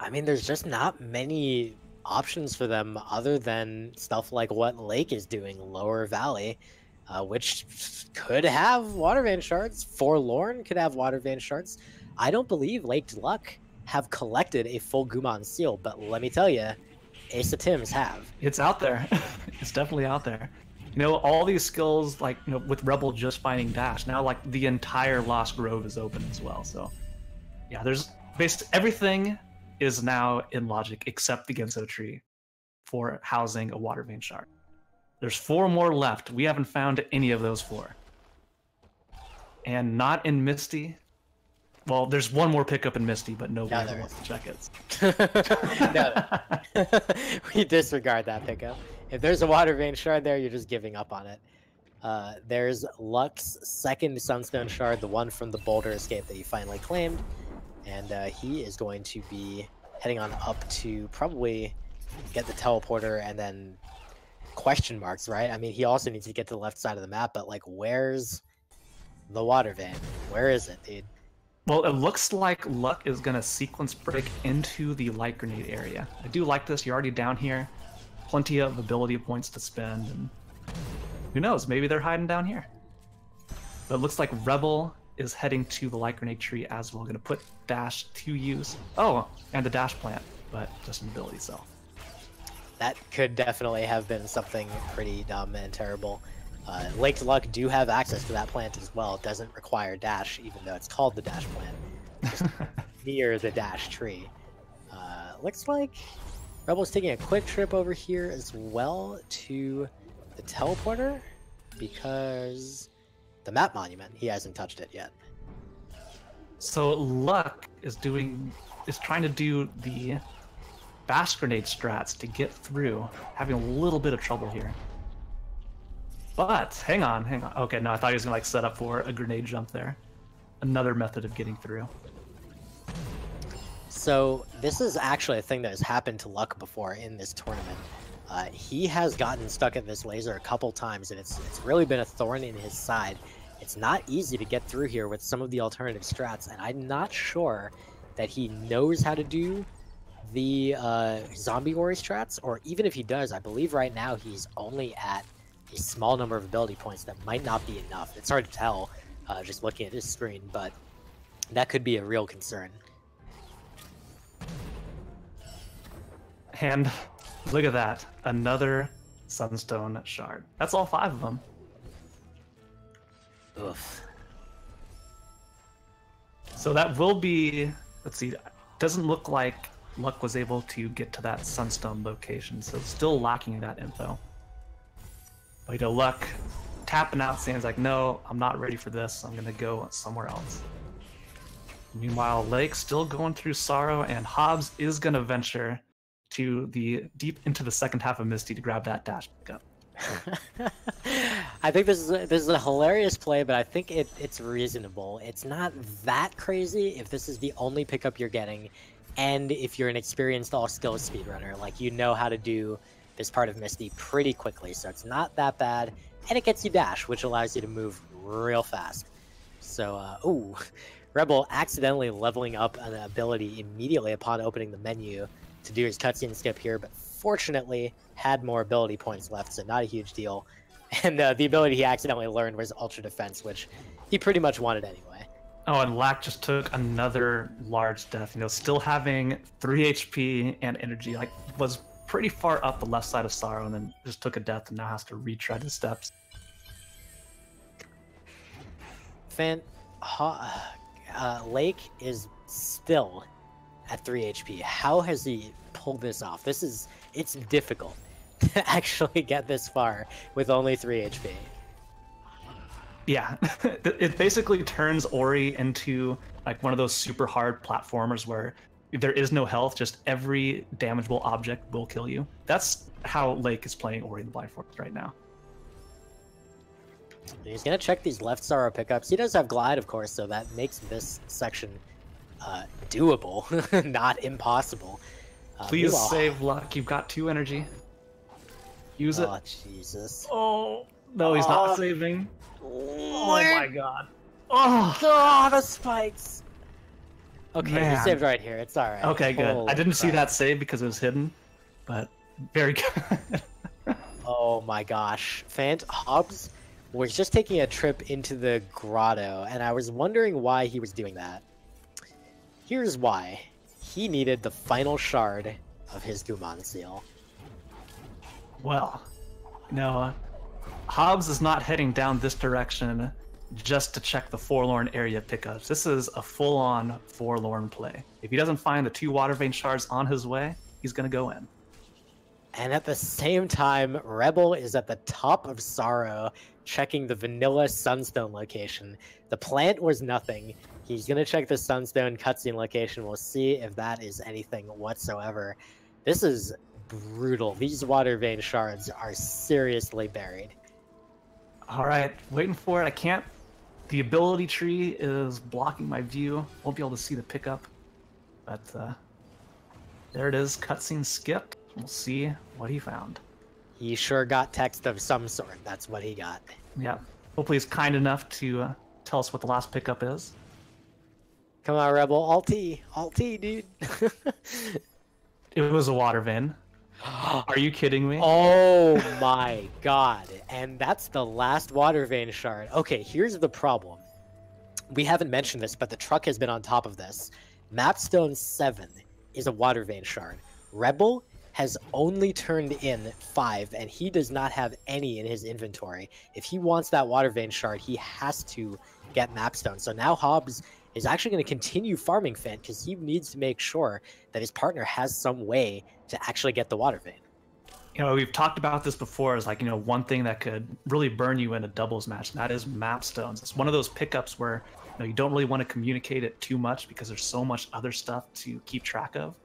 I mean, there's just not many options for them other than stuff like what Lake is doing, Lower Valley, which could have Water Vein shards. Forlorn could have Water Vein shards. I don't believe Lake Luck have collected a full Gumon seal, but let me tell you, Ace of Tims have. It's out there. It's definitely out there. All these skills, like, with Rebel just finding Dash, now, like, the entire Lost Grove is open as well. So, yeah, there's everything is now in logic except the Genso tree for housing a Water Vein shard. There's 4 more left. We haven't found any of those 4. And not in Misty. Well, there's 1 more pickup in Misty, but nobody wants to check it. No. We disregard that pickup. If there's a Water Vein shard there, you're just giving up on it. There's Luck's 2nd Sunstone shard, the one from the Boulder Escape that he finally claimed. And he is going to be heading on up to probably get the teleporter and then question marks, right? I mean, he also needs to get to the left side of the map, but like, where's the water vein? Where is it, dude? Well, it looks like Luck is going to sequence break into the light grenade area. I do like this. You're already down here. Plenty of ability points to spend. And who knows? Maybe they're hiding down here. But it looks like Rebel is heading to the light grenade tree as well. Going to put dash to use. Oh, and the dash plant, but just an ability cell. That could definitely have been something pretty dumb and terrible. LhukBlade do have access to that plant as well. It doesn't require dash, even though it's called the dash plant. Just near the dash tree. Looks like Rebel's taking a quick trip over here as well to the teleporter, because the map monument, he hasn't touched it yet. So Luck is trying to do the bash grenade strats to get through, having a little bit of trouble here. But hang on. Okay, no, I thought he was gonna like set up for a grenade jump there. Another method of getting through. So this is actually a thing that has happened to Luck before in this tournament. He has gotten stuck at this laser a couple times, and it's really been a thorn in his side. It's not easy to get through here with some of the alternative strats, and I'm not sure that he knows how to do the zombie warrior strats, or even if he does, I believe right now he's only at a small number of ability points that might not be enough. It's hard to tell just looking at his screen, but that could be a real concern. And look at that, another Sunstone shard. That's all 5 of them. Oof. So that will be, let's see, doesn't look like Luck was able to get to that Sunstone location, so still lacking that info. But you know, Luck tapping out, saying like, no, I'm not ready for this, I'm gonna go somewhere else. Meanwhile, Lake still going through Sorrow, and JHobz is gonna venture to the deep into the second half of Misty to grab that dash pickup. I think this is a hilarious play, but I think it's reasonable. It's not that crazy if this is the only pickup you're getting, and if you're an experienced all-skills speedrunner, like you know how to do this part of Misty pretty quickly, so it's not that bad, and it gets you dash, which allows you to move real fast. So, ooh, Rebel accidentally leveling up an ability immediately upon opening the menu to do his cutscene skip here, but fortunately had more ability points left, so not a huge deal. And the ability he accidentally learned was Ultra Defense, which he pretty much wanted anyway. Oh, and Lack just took another large death, you know, still having 3 HP and energy, like, was pretty far up the left side of Sorrow, and then just took a death and now has to retread his steps. Lake is still at 3 HP. How has he pulled this off? It's difficult to actually get this far with only 3 HP. Yeah, it basically turns Ori into like one of those super hard platformers where there is no health, just every damageable object will kill you. That's how Lake is playing Ori the Blind Forest right now. He's gonna check these left Sorrow pickups. He does have Glide, of course, so that makes this section doable, not impossible. Please save Luck. You've got 2 energy. Use it. Oh, Jesus. Oh, no, he's not saving. Oh my god. Oh, the spikes. Okay, Man. you saved right here. It's alright. Okay, good. Holy I didn't see crap. that save because it was hidden, but very good. Oh my gosh. JHobz was just taking a trip into the grotto, and I was wondering why he was doing that. Here's why. He needed the final shard of his Guman seal. Well, no, JHobz is not heading down this direction just to check the Forlorn area pickups. This is a full-on Forlorn play. If he doesn't find the 2 Water Vein shards on his way, he's gonna go in. And at the same time, Rebel is at the top of Sorrow, checking the vanilla Sunstone location. The plant was nothing. He's gonna check the Sunstone cutscene location. We'll see if that is anything whatsoever. This is brutal. These Water Vein shards are seriously buried. All right, waiting for it. I can't. The ability tree is blocking my view. Won't be able to see the pickup. But there it is, cutscene skipped. We'll see what he found. He sure got text of some sort. That's what he got. Yeah. Hopefully he's kind enough to tell us what the last pickup is. Come on, Rebel. Alt-T, dude. It was a water vein. Are you kidding me? Oh my god. And that's the last water vein shard. Okay, here's the problem. We haven't mentioned this, but the truck has been on top of this. Mapstone 7 is a water vein shard. Rebel has only turned in 5, and he does not have any in his inventory. If he wants that water vein shard, he has to get Mapstone. So now JHobz is actually going to continue farming Fant because he needs to make sure that his partner has some way to actually get the water vein. You know, we've talked about this before as like, you know, one thing that could really burn you in a doubles match, and that is Mapstones. It's one of those pickups where you don't really want to communicate it too much because there's so much other stuff to keep track of.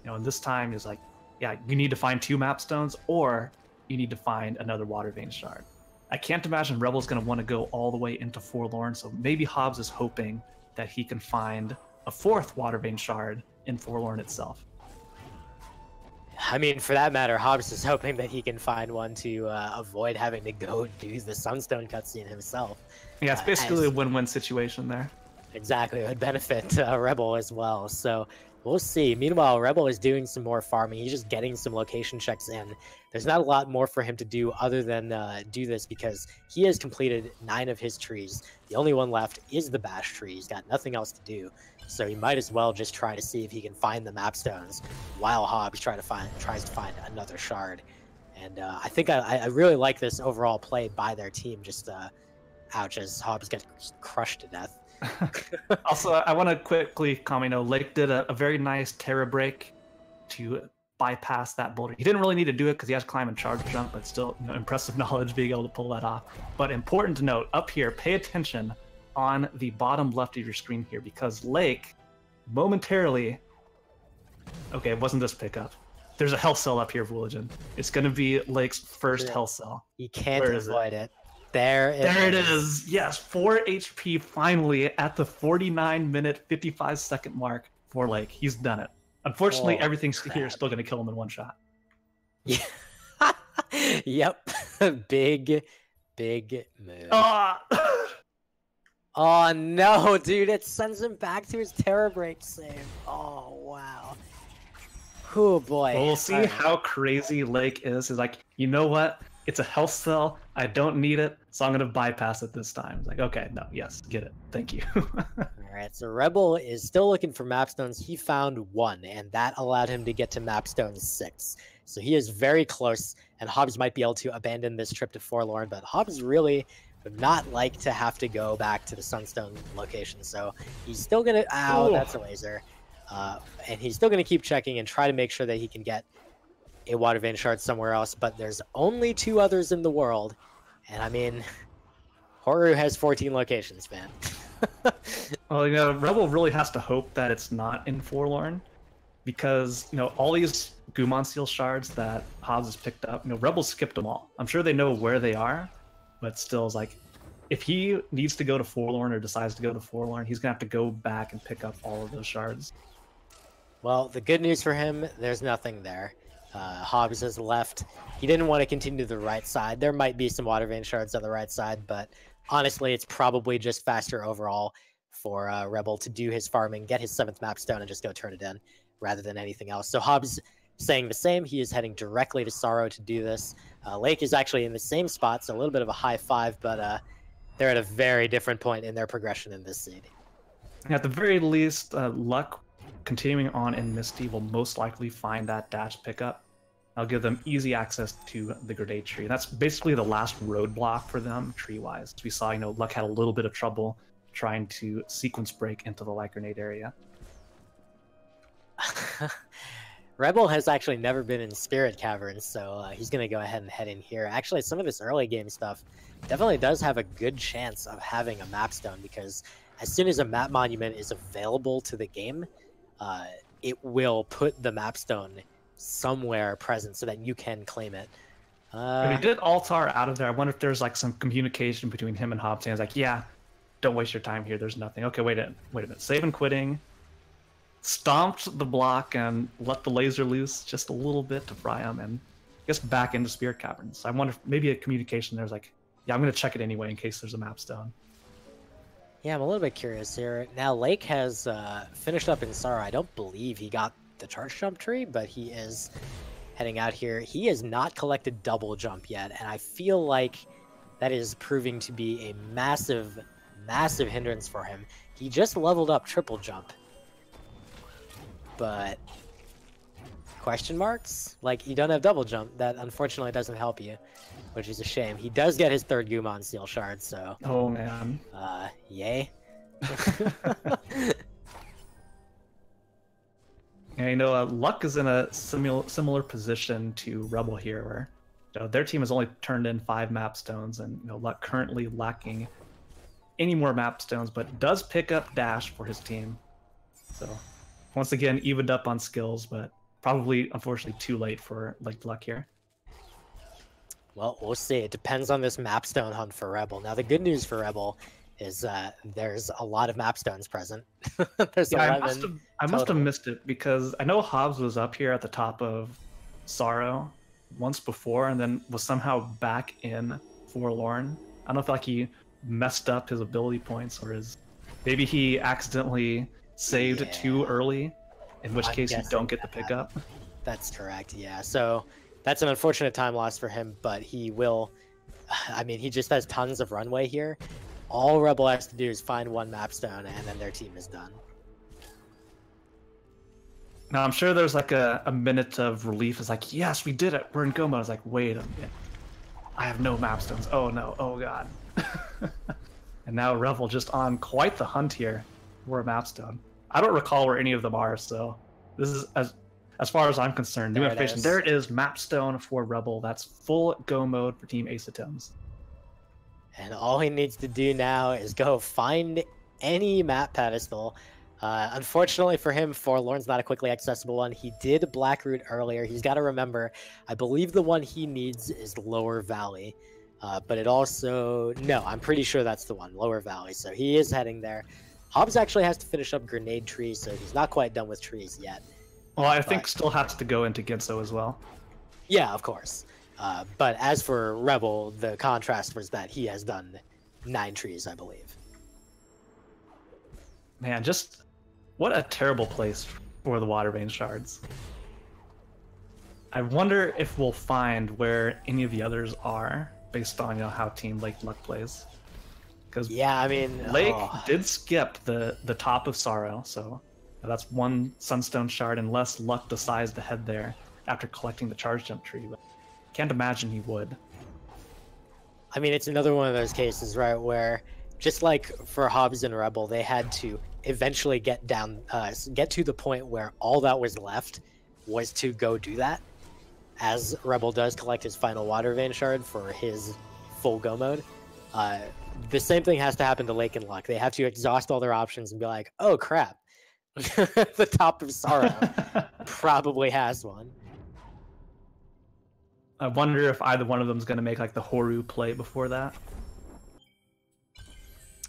You know, and this time is like, yeah, you need to find 2 Mapstones or you need to find another water vein shard. I can't imagine Rebel's going to want to go all the way into Forlorn, so maybe JHobz is hoping that he can find a 4th water vein shard in Forlorn itself. I mean, for that matter, JHobz is hoping that he can find one to avoid having to go do the Sunstone cutscene himself. Yeah, it's basically a win-win situation there. Exactly, it would benefit Rebel as well. So we'll see. Meanwhile, Rebel is doing some more farming. He's just getting some location checks in. There's not a lot more for him to do other than do this because he has completed 9 of his trees. The only one left is the Bash tree. He's got nothing else to do. So he might as well just try to see if he can find the Mapstones while JHobz tries to find another shard. And I think I really like this overall play by their team. Just ouch, as JHobz gets crushed to death. Also, I want to quickly comment, Lake did a very nice Terra break to bypass that boulder. He didn't really need to do it because he has climb and charge jump, but still, impressive knowledge being able to pull that off. But important to note, up here, pay attention on the bottom left of your screen here, because Lake momentarily... Okay, it wasn't this pickup. There's a health cell up here, Vooligen. It's going to be Lake's first health cell. You can't avoid it. There it is. Yes, 4 HP finally at the 49-minute, 55-second mark for Lake. He's done it. Unfortunately, everything here is still going to kill him in one shot. Yeah. Yep. Big move. Oh no, dude! It sends him back to his Terra break save. Oh wow. Oh boy. Well, we'll see how crazy Lake is. He's like, you know what? It's a health cell. I don't need it, so I'm going to bypass it this time. It's like, okay, no, yes, get it. Thank you. All right, so Rebel is still looking for Mapstones. He found 1, and that allowed him to get to Mapstone 6. So he is very close, and JHobz might be able to abandon this trip to Forlorn, but JHobz really would not like to have to go back to the Sunstone location. So he's still going to... Ow, that's a laser. And he's still going to keep checking and try to make sure that he can get a water vein shard somewhere else, but there's only 2 others in the world, and I mean, Horu has 14 locations, man. Well, Rebel really has to hope that it's not in Forlorn, because all these Gumon Seal shards that JHobz has picked up, Rebel skipped them all. I'm sure they know where they are, but still, it's like, if he needs to go to Forlorn or decides to go to Forlorn, he's gonna have to go back and pick up all of those shards. Well, the good news for him, there's nothing there. JHobz has left. He didn't want to continue to the right side. There might be some water vein shards on the right side, but honestly, it's probably just faster overall for Rebel to do his farming, get his 7th Mapstone, and just go turn it in rather than anything else. So JHobz saying the same. He is heading directly to Sorrow to do this. Lake is actually in the same spot, so a little bit of a high five, but they're at a very different point in their progression in this seed. At the very least, Luck continuing on in Misty will most likely find that dash pickup. I'll give them easy access to the Grenade tree. That's basically the last roadblock for them tree-wise. As we saw, Luck had a little bit of trouble trying to sequence break into the light grenade area. Rebel has actually never been in Spirit Caverns, so he's going to go ahead and head in here. Actually, some of this early game stuff definitely does have a good chance of having a Mapstone, because as soon as a map monument is available to the game, it will put the Mapstone somewhere present so that you can claim it. If he did Altar out of there, I wonder if there's like some communication between him and JHobz. He's like, yeah, don't waste your time here. There's nothing. Okay, wait a minute. Save and quitting. stomped the block and let the laser loose just a little bit to fry him, and I guess back into Spirit Caverns. I wonder if maybe a communication there's like, yeah, I'm going to check it anyway in case there's a map stone. Yeah, I'm a little bit curious here. Now, Lake has finished up in Sara. I don't believe he got the charge jump tree, but he is heading out here. He has not collected double jump yet, and I feel like that is proving to be a massive, massive hindrance for him. He just leveled up triple jump, but question marks? Like, you don't have double jump. That unfortunately doesn't help you, which is a shame. He does get his third Gumon Seal Shard, so... Oh, man. Yay. Yeah, you know, Luck is in a similar position to Rebel here, where their team has only turned in 5 map stones, and Luck currently lacking any more map stones, but does pick up Dash for his team. So, once again, evened up on skills, but probably, unfortunately, too late for Luck here. Well, we'll see. It depends on this mapstone hunt for Rebel. Now, the good news for Rebel is there's a lot of mapstones present. There's 11 I must have missed it, because I know JHobz was up here at the top of Sorrow once before, and then was somehow back in Forlorn. I don't know if he messed up his ability points, or maybe he accidentally saved too early, in which case you don't get the pickup. That's correct, yeah. So that's an unfortunate time loss for him, but he will... I mean, he just has tons of runway here. All Rebel has to do is find one mapstone, and then their team is done. Now, I'm sure there's a minute of relief. It's like, yes, we did it. We're in Goma. I was like, wait a minute. I have no mapstones. Oh, no. Oh, God. And now Rebel just on quite the hunt here for a mapstone. I don't recall where any of them are, so this is, as far as I'm concerned, new information. There it is, mapstone for Rebel. That's full go mode for Team Ace of Thames. And all he needs to do now is go find any map pedestal. Unfortunately for him, Forlorn's not a quickly accessible one. He did Blackroot earlier. He's got to remember, I believe the one he needs is Lower Valley. But it also... No, I'm pretty sure that's the one, Lower Valley. So he is heading there. JHobz actually has to finish up Grenade Tree, so he's not quite done with trees yet. Well, I think still has to go into Ginso as well. Yeah, of course. But as for Rebel, the contrast was that he has done 9 trees, I believe. Man, just what a terrible place for the Waterbane Shards. I wonder if we'll find where any of the others are, based on how Team Lake Luck plays. Because yeah, I mean, Lake did skip the top of Sorrow, so that's 1 Sunstone Shard, unless Luck decides to head there after collecting the Charge Jump Tree. But can't imagine he would. I mean, it's another one of those cases, right, where just like for JHobz and Rebel, they had to eventually get to the point where all that was left was to go do that. As Rebel does collect his final Water Vein Shard for his full go mode, the same thing has to happen to Lake and Luck. They have to exhaust all their options and be like, oh crap, the top of Sorrow probably has one. I wonder if either one of them is going to make the Horu play before that.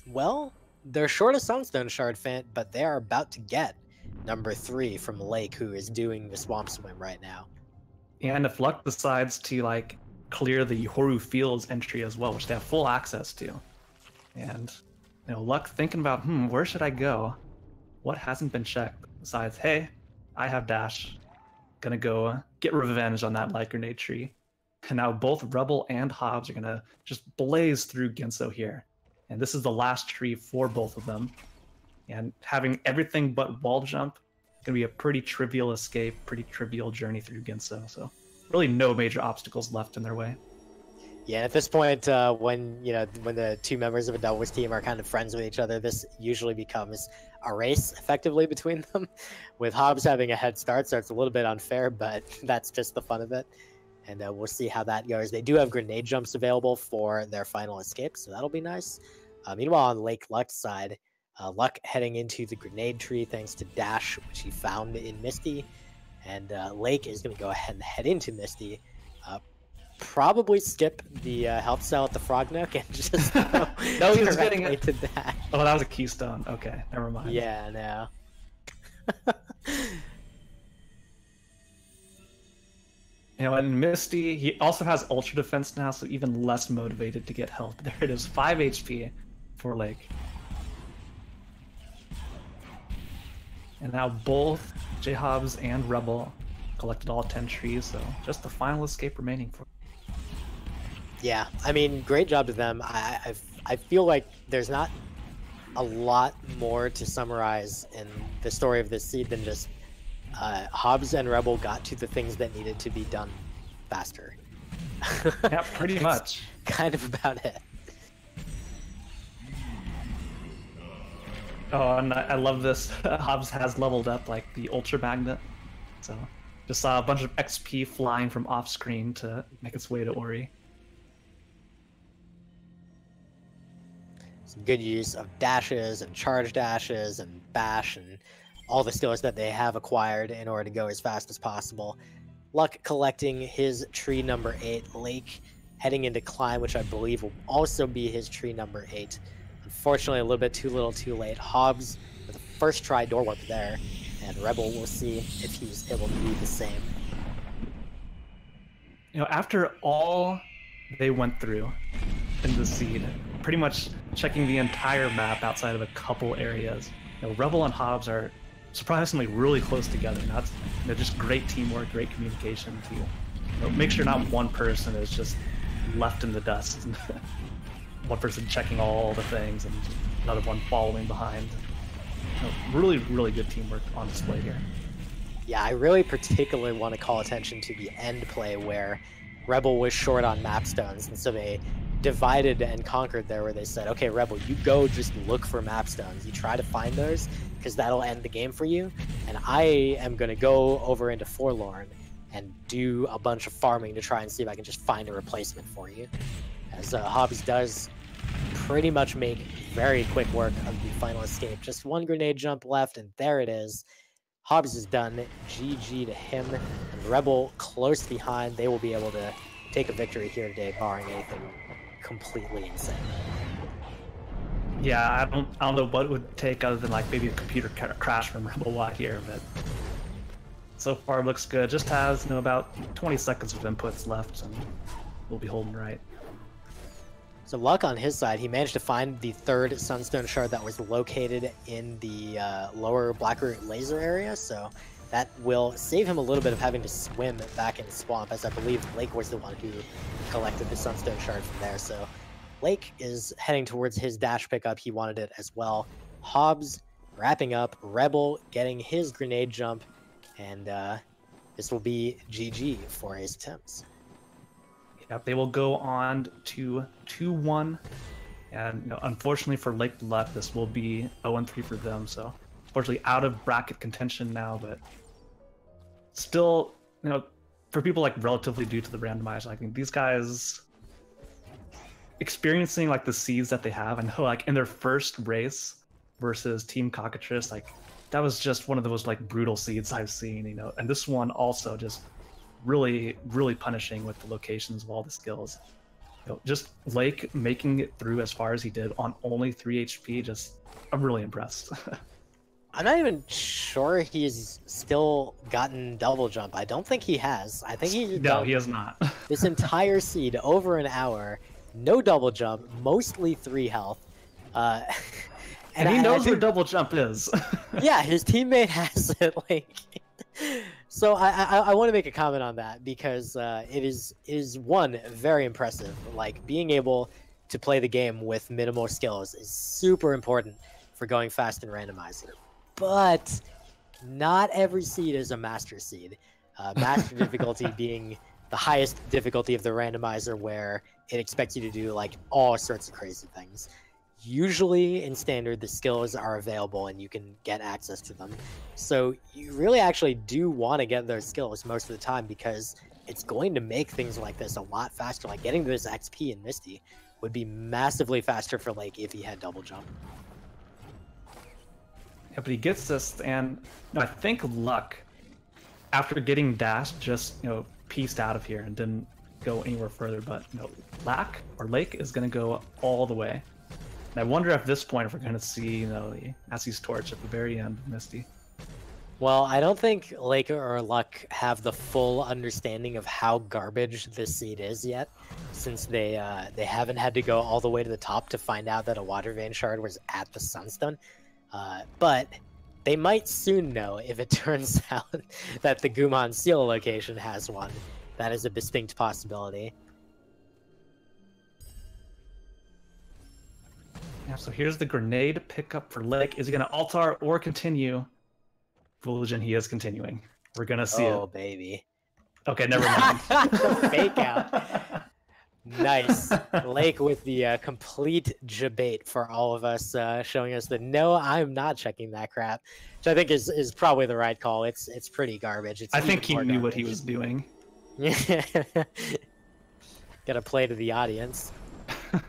Well, they're short a Sunstone Shard, Fant, but they are about to get number 3 from Lake, who is doing the Swamp Swim right now. And if Luck decides to clear the Horu Fields entry as well, which they have full access to, and Luck thinking about, where should I go? What hasn't been checked besides, hey, I have Dash, gonna go get revenge on that Light Grenade tree. And now both Rebel and JHobz are gonna just blaze through Ginso here, and this is the last tree for both of them. And having everything but wall jump, gonna be a pretty trivial escape, pretty trivial journey through Ginso. So really no major obstacles left in their way. Yeah, at this point, when the 2 members of a doubles team are kind of friends with each other, this usually becomes a race effectively between them. With JHobz having a head start, so it's a little bit unfair, but that's just the fun of it. And we'll see how that goes. They do have grenade jumps available for their final escape, so that'll be nice. Meanwhile, on Lake Luck's side, Luck heading into the grenade tree thanks to Dash, which he found in Misty. And Lake is going to go ahead and head into Misty. Probably skip the health cell at the Frog Nook and just go no, he was getting it to that. Oh, that was a keystone. Okay, never mind. Yeah, no. You know, and Misty, he also has Ultra Defense now, so even less motivated to get help. There it is, 5 HP for Lake. And now both JHobz and Rebel collected all 10 trees, so just the final escape remaining for. Yeah, I mean, great job to them. I feel like there's not a lot more to summarize in the story of this seed than just Hobbs and Rebel got to the things that needed to be done faster. Yeah, pretty much. Kind of about it. Oh, and I love this. Hobbs has leveled up like the Ultra Magnet. So just saw a bunch of XP flying from off screen to make its way to Ori. Some good use of dashes and charge dashes and bash and all the skills that they have acquired in order to go as fast as possible. Luck collecting his tree number 8. Lake heading into climb, which I believe will also be his tree number 8. Unfortunately, a little bit too little too late. Hobbs with a first try door warp there, and Rebel will see if he's able to do the same. You know, after all they went through in the seed, pretty much checking the entire map outside of a couple areas, you know, Rebel and Hobbs are surprisingly really close together. Now it's, you know, just great teamwork, great communication to, you know, make sure not one person is just left in the dust. One person checking all the things and another one following behind. You know, really, really good teamwork on display here. Yeah, I really particularly want to call attention to the end play where Rebel was short on map stones, and so they divided and conquered there, where they said, okay, Rebel, you go just look for map stones. You try to find those, because that'll end the game for you, and I am going to go over into Forlorn and do a bunch of farming to try and see if I can just find a replacement for you. As Hobbs does pretty much make very quick work of the final escape. Just one grenade jump left, and there it is. Hobbs is done. GG to him. And Rebel close behind. They will be able to take a victory here today, barring anything completely insane. Yeah, I don't know what it would take other than like maybe a computer crash from RebelWatt here, but so far it looks good. Just has, you know, about 20 seconds of inputs left, and we'll be holding right. So Luck on his side, he managed to find the third Sunstone Shard that was located in the lower Blackroot laser area, so that will save him a little bit of having to swim back in the swamp, as I believe Lake was the one who collected the Sunstone Shard from there. So Lake is heading towards his dash pickup. He wanted it as well. Hobbs wrapping up, Rebel getting his grenade jump, and this will be GG for his attempts. Yep, they will go on to 2-1, and you know, unfortunately for Lake Luck, this will be 0-3 for them. So, unfortunately, out of bracket contention now, but still, you know, for people like relatively new to the randomizer, I think these guys experiencing like the seeds that they have, and like in their first race versus Team Cockatrice, like that was just one of the most like brutal seeds I've seen, you know, and this one also just really, really punishing with the locations of all the skills. You know, just Lake making it through as far as he did on only 3 HP, just, I'm really impressed. I'm not even sure he's still gotten double jump. I don't think he has. I think he's no, he has not. This entire seed, over an hour, no double jump, mostly 3 health. And he knows where double jump is. Yeah, his teammate has it, like... So I want to make a comment on that, because it is one, very impressive. Like, being able to play the game with minimal skills is super important for going fast in Randomizer. But not every seed is a master seed. Master difficulty being the highest difficulty of the Randomizer, where it expects you to do like all sorts of crazy things. Usually in standard, the skills are available and you can get access to them. So you really actually do want to get those skills most of the time, because it's going to make things like this a lot faster. Like getting this XP in Misty would be massively faster for Lake if he had double jump. Yeah, but he gets this, and I think Luck, after getting dashed, just, you know, pieced out of here and didn't go anywhere further. But, you know, Lake is going to go all the way. And I wonder at this point if we're going to see, you know, the Essie's torch at the very end of Misty. Well, I don't think Lake or Luck have the full understanding of how garbage this seed is yet, since they haven't had to go all the way to the top to find out that a Water Vein Shard was at the Sunstone. But they might soon know if it turns out that the Gumon Seal location has one. That is a distinct possibility. Yeah, so here's the grenade pickup for Lake. Is he going to altar or continue? Fooligen, he is continuing. We're going to see it. Oh, baby. Okay, never mind. The fake out. Nice. Lake with the complete debate for all of us, showing us that no, I'm not checking that crap, which I think is probably the right call. It's pretty garbage. I think he knew what he was doing. Yeah. Gotta play to the audience. All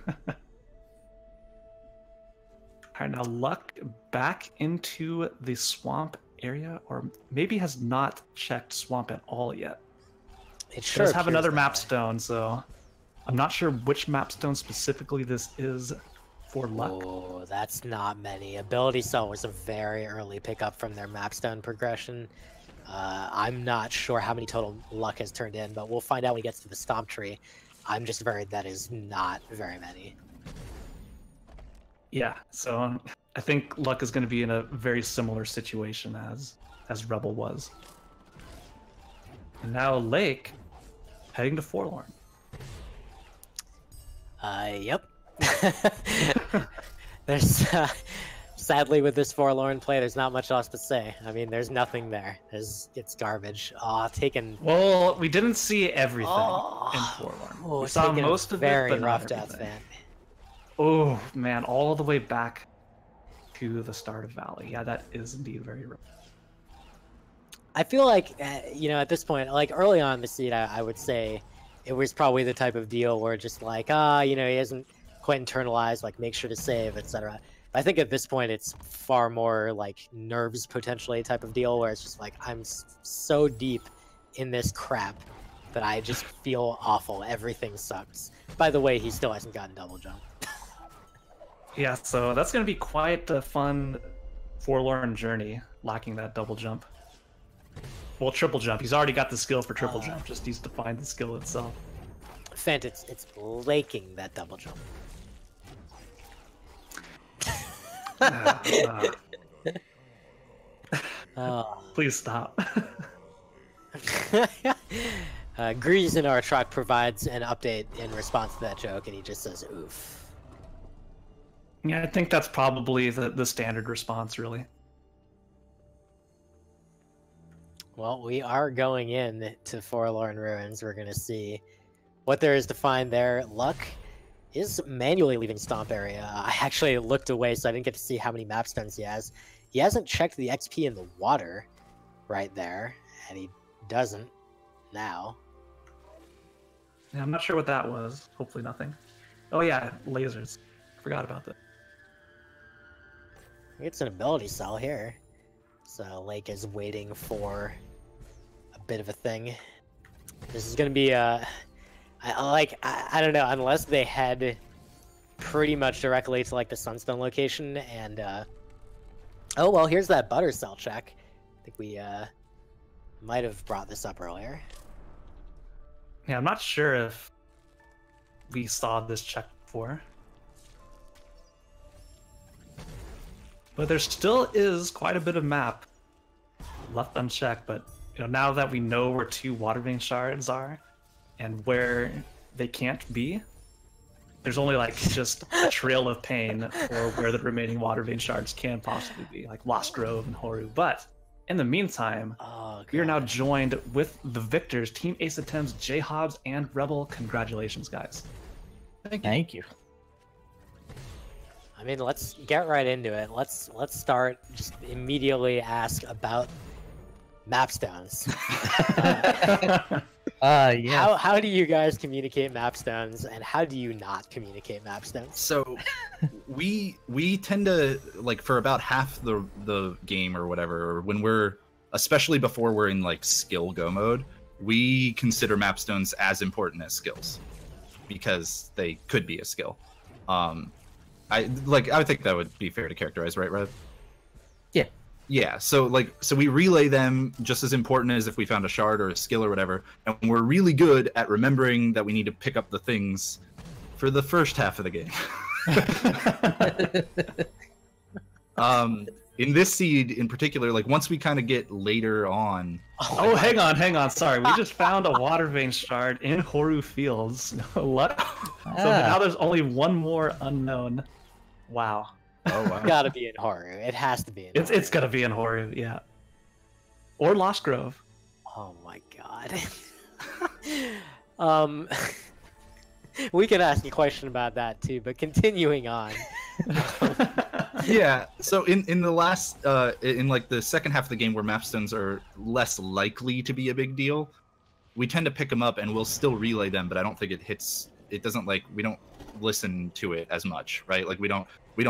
right, now Luck back into the swamp area, or maybe has not checked swamp at all yet. It sure does have another that map way. stone, so I'm not sure which map stone specifically this is for Luck. Oh, that's not many. Ability Cell was a very early pickup from their mapstone progression. I'm not sure how many total Luck has turned in, but we'll find out when he gets to the Stomp Tree. I'm just worried that is not very many. Yeah, so I think Luck is going to be in a very similar situation as Rebel was. And now Lake heading to Forlorn. Yep. There's sadly with this Forlorn play, there's not much else to say. I mean, there's nothing there. It's garbage. Taken. Well, we didn't see everything in Forlorn. We saw most of very it, but rough not death, everything. fan. Oh man, all the way back to the start of Valley. Yeah, that is indeed very rough. I feel like, at this point, like early on in the seed, I would say it was probably the type of deal where just like, he hasn't quite internalized, like make sure to save, etc. I think at this point it's far more like nerves potentially type of deal where it's just like, I'm so deep in this crap that I just feel awful. Everything sucks. By the way, he still hasn't gotten double jump. Yeah, so that's going to be quite a fun Forlorn journey, lacking that double jump. Well, triple jump. He's already got the skill for triple jump, just needs to find the skill itself. Fent, it's laking that double jump. Please stop. Grease in our truck provides an update in response to that joke, and he just says, oof. Yeah, I think that's probably the standard response, really. Well, we are going in to Forlorn Ruins. We're going to see what there is to find there. Luck is manually leaving Stomp area. I actually looked away, so I didn't get to see how many map stones he has. He hasn't checked the XP in the water right there, and he doesn't now. Yeah, I'm not sure what that was. Hopefully nothing. Oh yeah, lasers. Forgot about that. It's an ability cell here. So Lake is waiting for a bit of a thing. This is going to be I don't know, unless they head pretty much directly to like the Sunstone location and oh well, here's that butter cell check. I think we might have brought this up earlier. Yeah, I'm not sure if we saw this check before. But there still is quite a bit of map left unchecked, but now that we know where 2 water vein shards are and where they can't be, there's only like just a trail of pain for where the remaining water vein shards can possibly be, like Lost Grove and Horu. But in the meantime, we are now joined with the victors, Team Ace Attempts, JHobz, and Rebel. Congratulations, guys. Thank you. I mean, let's get right into it. Let's start. Just immediately ask about mapstones. Yeah. How do you guys communicate mapstones, and how do you not communicate mapstones? So, we tend to like for about half the game or whatever, or when we're especially before we're in like skill go mode, we consider mapstones as important as skills because they could be a skill. I would think that would be fair to characterize, right, Rev? Yeah. Yeah, so we relay them just as important as if we found a shard or a skill or whatever, and we're really good at remembering that we need to pick up the things for the first half of the game. In this seed in particular, like once we kind of get later on. Oh, hang on. Sorry, we just found a water vein shard in Horu Fields. What? So now there's only one more unknown. Wow. Oh wow. It's gotta be in Horu. It has to be in Horu. It's gotta be in Horu, yeah. Or Lost Grove. Oh my god. We could ask a question about that too, but continuing on. Yeah, so in the last in like the second half of the game where mapstones are less likely to be a big deal, we tend to pick them up and we'll still relay them, but I don't think it doesn't like, we don't listen to it as much, right? Like we don't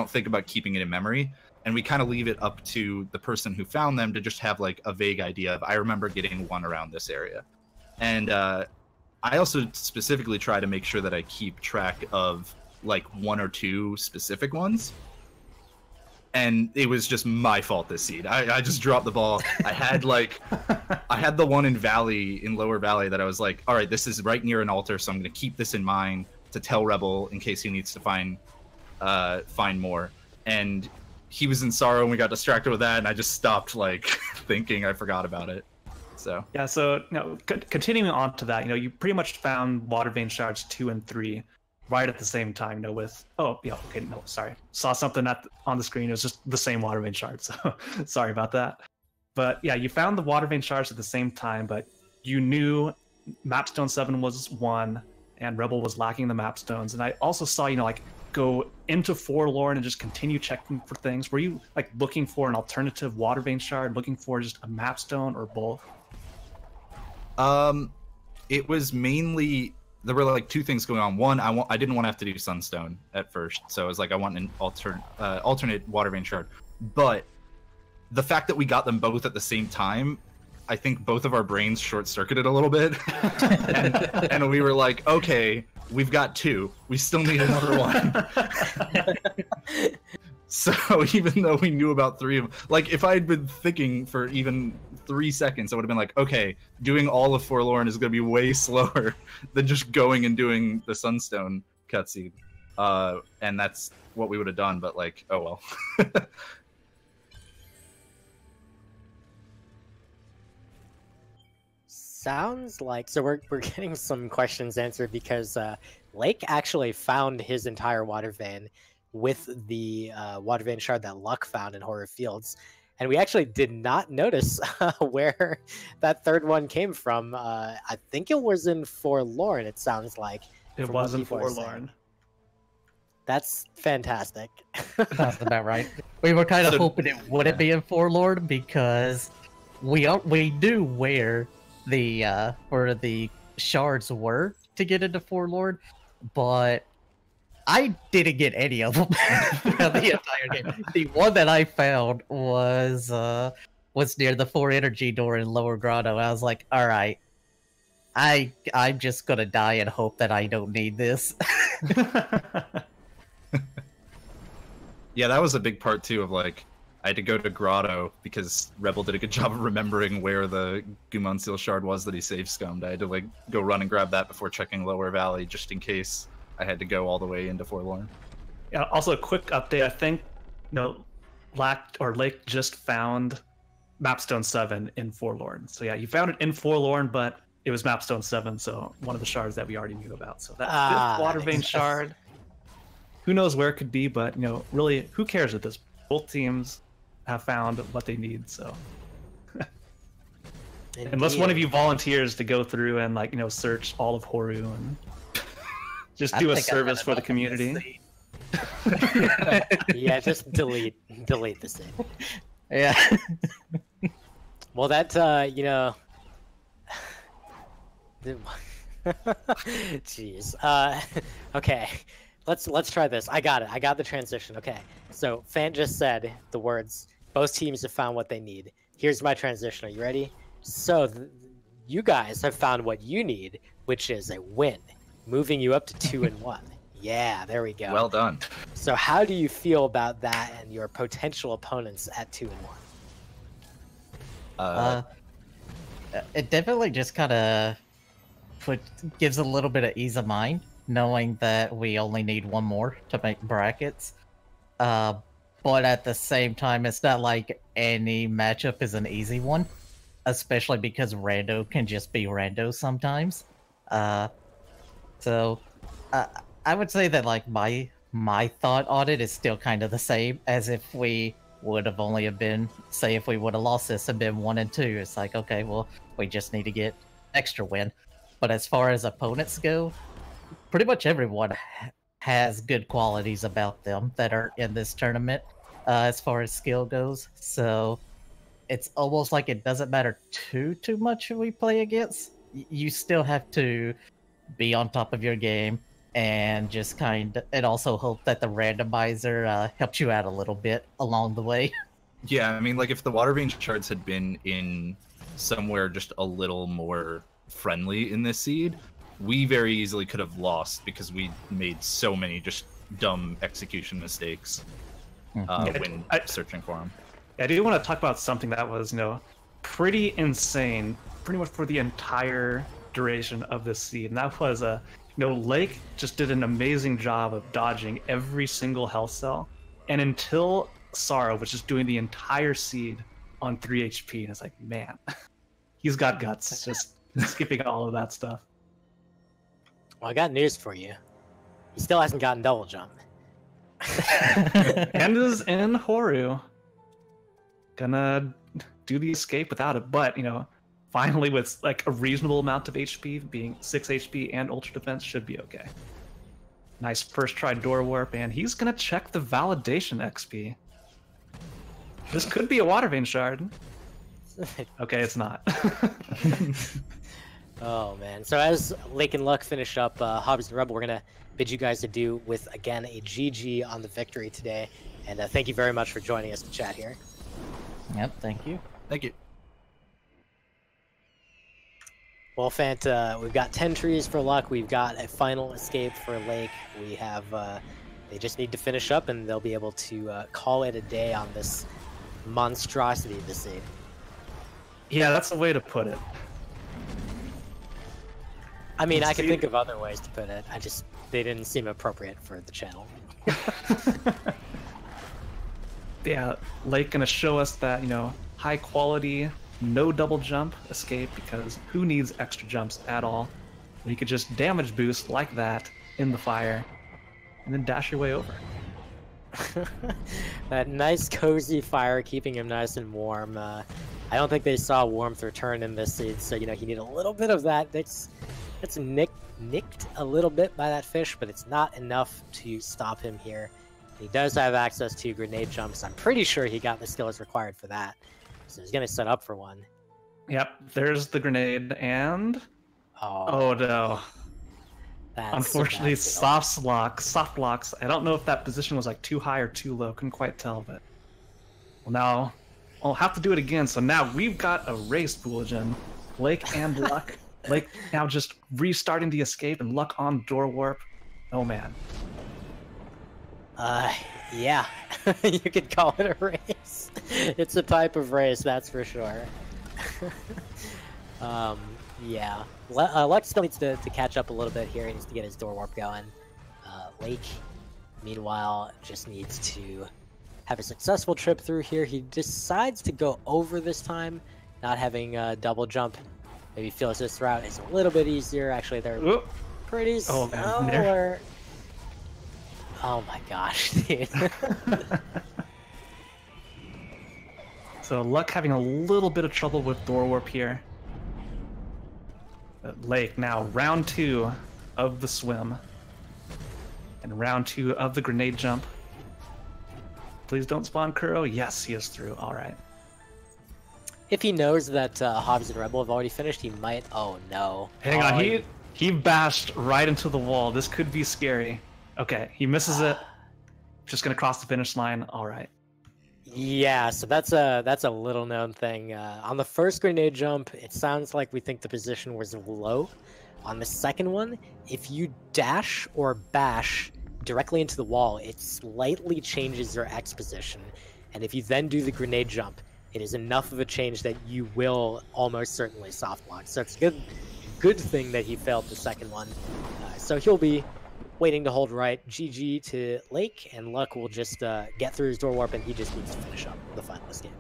think about keeping it in memory, and we kind of leave it up to the person who found them to just have like a vague idea of, I remember getting one around this area. And I also specifically try to make sure that I keep track of like one or two specific ones. And it was just my fault this seed. I just dropped the ball. I had the one in Lower Valley that I was like, all right, this is right near an altar, so I'm going to keep this in mind to tell Rebel in case he needs to find more. And he was in sorrow, and we got distracted with that, and I just stopped like thinking. I forgot about it. So yeah. So continuing on to that, you pretty much found water vein shards 2 and 3 right at the same time. Saw something on the screen. It was just the same water vein shard. So sorry about that. But yeah, you found the water vein shards at the same time, but you knew Mapstone 7 was 1 and Rebel was lacking the mapstones. And I also saw go into Forlorn and just continue checking for things. Were you like looking for an alternative water vein shard, looking for just a mapstone, or both? It was mainly, there were like two things going on. One, I didn't want to have to do Sunstone at first, so I was like, I want an alternate water vein shard. But the fact that we got them both at the same time, I think both of our brains short-circuited a little bit, and we were like, okay, we've got 2. We still need another one. So even though we knew about 3 of them, like if I had been thinking for even 3 seconds, I would have been like, okay, doing all of Forlorn is going to be way slower than just going and doing the Sunstone cutscene. And that's what we would have done, but like, oh well. Sounds like, so we're getting some questions answered because Lake actually found his entire water vein with the water vein shard that Luck found in Horu Fields, and we actually did not notice where that third one came from. I think it was in Forlorn, it sounds like. It was in Forlorn. That's fantastic. That's about right. We were kind of hoping it wouldn't be in Forlorn because we knew where the shards were to get into Forlorn, but I didn't get any of them throughout the entire game. The one that I found was near the 4 energy door in Lower Grotto. I was like, all right, I'm just gonna die and hope that I don't need this. Yeah, that was a big part too of like, I had to go to Grotto because Rebel did a good job of remembering where the Gumon Seal shard was that he save scummed. I had to like go run and grab that before checking Lower Valley just in case I had to go all the way into Forlorn. Yeah, also a quick update. I think Lake just found Mapstone 7 in Forlorn. So yeah, you found it in Forlorn, but it was Mapstone 7, so one of the shards that we already knew about. So that 5th water vein shard, who knows where it could be, but really, who cares at this? Both teams have found what they need, so unless one of you volunteers to go through and search all of Horu and just do a service for the community. Yeah, just delete the scene. Yeah. Well, that jeez. Okay. Let's try this. I got it. I got the transition. Okay. So Fan just said the words, both teams have found what they need. Here's my transition. Are you ready? So you guys have found what you need, which is a win, moving you up to 2-1. Yeah, there we go. Well done. So how do you feel about that and your potential opponents at 2-1? It definitely just kind of gives a little bit of ease of mind, knowing that we only need one more to make brackets. But at the same time, it's not like any matchup is an easy one, especially because rando can just be rando sometimes. So I would say that like my thought on it is still kind of the same as if we would have only have been, say, if we would have lost this and been 1 and 2. It's like, okay, well, we just need to get extra win. But as far as opponents go, pretty much everyone has good qualities about them that are in this tournament, as far as skill goes. So it's almost like it doesn't matter too much who we play against. You still have to be on top of your game and just and also hope that the randomizer helps you out a little bit along the way. Yeah, I mean, like if the water vein shards had been in somewhere just a little more friendly in this seed, we very easily could have lost because we made so many just dumb execution mistakes when searching for them. I do want to talk about something that was, pretty insane, pretty much for the entire duration of this seed, and that was Lake just did an amazing job of dodging every single health cell, and until Sorrow was just doing the entire seed on 3 HP, and it's like, man, he's got guts, just skipping all of that stuff. Well, I got news for you. He still hasn't gotten double jump. And is in Horu. Gonna do the escape without it, but, finally with like a reasonable amount of HP, being 6 HP and Ultra Defense, should be okay. Nice first try door warp, and he's gonna check the validation XP. This could be a water vein shard. Okay, it's not. Oh man. So as Lake and Luck finish up Hobbies and Rebel, we're gonna bid you guys adieu with again a GG on the victory today. And thank you very much for joining us to chat here. Yep, thank you. Thank you. Well, Fant, we've got 10 trees for Luck. We've got a final escape for Lake. We have, they just need to finish up and they'll be able to call it a day on this monstrosity this seed. Yeah, that's the way to put it. I mean, I could think of other ways to put it. They didn't seem appropriate for the channel. Yeah, Lake gonna show us that, high quality, no double jump escape, because who needs extra jumps at all? You could just damage boost like that in the fire and then dash your way over. That nice cozy fire keeping him nice and warm. I don't think they saw warmth return in this seed, so he needed a little bit of that. It's nicked a little bit by that fish, but it's not enough to stop him here. He does have access to grenade jumps. I'm pretty sure he got the skills required for that. So he's going to set up for one. Yep, there's the grenade, and... Oh no. Unfortunately, soft blocks. I don't know if that position was like too high or too low. Couldn't quite tell, but... Well, now I'll have to do it again. So now we've got a race, Booljan. Lake and Luck. Lake now just restarting the escape, and Luck on door warp. Oh man. Yeah, you could call it a race. It's a type of race, that's for sure. Yeah. Luck still needs to catch up a little bit here. He needs to get his door warp going. Lake, meanwhile, just needs to have a successful trip through here. He decides to go over this time, not having a double jump. Maybe feels this route is a little bit easier. Actually, they're pretty similar. Oh my gosh, dude. So Luck having a little bit of trouble with door warp here. Lake now round 2 of the swim. And round 2 of the grenade jump. Please don't spawn Kuro. Yes, he is through. Alright. If he knows that Hobbies and Rebel have already finished, he might... Oh no. Hang on, he bashed right into the wall. This could be scary. Okay, he misses it. Just gonna cross the finish line. All right. Yeah, so that's a little known thing. On the first grenade jump, it sounds like we think the position was low. On the second one, if you dash or bash directly into the wall, it slightly changes your X position. And if you then do the grenade jump, it is enough of a change that you will almost certainly soft block. So it's a good thing that he failed the second one. So he'll be waiting to hold right. GG to Lake, and Luck will just get through his door warp, and he just needs to finish up the finalist game.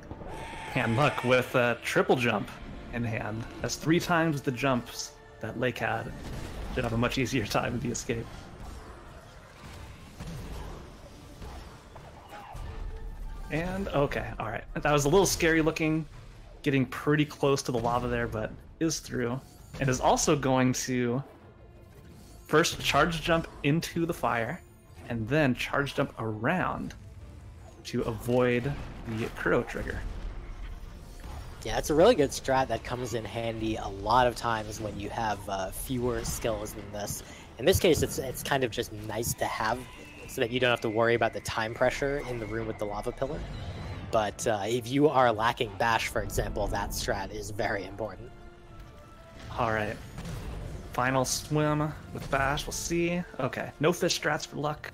And Luck with a triple jump in hand. That's 3 times the jumps that Lake had. Should have a much easier time with the escape. And okay, all right. That was a little scary looking, getting pretty close to the lava there, but is through. And is also going to first charge jump into the fire, and then charge jump around to avoid the Kuro trigger. Yeah, it's a really good strat that comes in handy a lot of times when you have fewer skills than this. In this case, it's kind of just nice to have, so that you don't have to worry about the time pressure in the room with the lava pillar. But if you are lacking bash, for example, that strat is very important. All right. Final swim with bash, we'll see. Okay, no fish strats for Luck.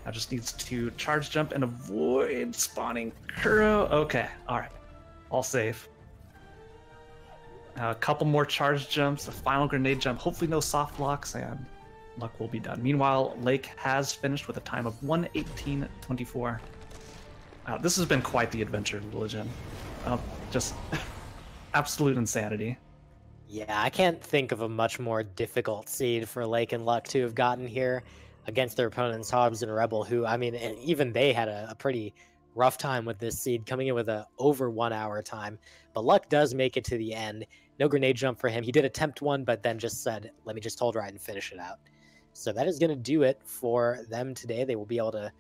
Now just needs to charge jump and avoid spawning Kuro. Okay, all right. All safe. A couple more charge jumps, a final grenade jump, hopefully no soft blocks, and Luck will be done. Meanwhile, Lake has finished with a time of 1:18.24. This has been quite the adventure, Religion. Just absolute insanity. Yeah, I can't think of a much more difficult seed for Lake and Luck to have gotten here against their opponents, JHobz and Rebel, who, I mean, even they had a pretty rough time with this seed, coming in with a over 1 hour time. But Luck does make it to the end. No grenade jump for him. He did attempt one, but then just said, let me just hold right and finish it out. So that is going to do it for them today. They will be able to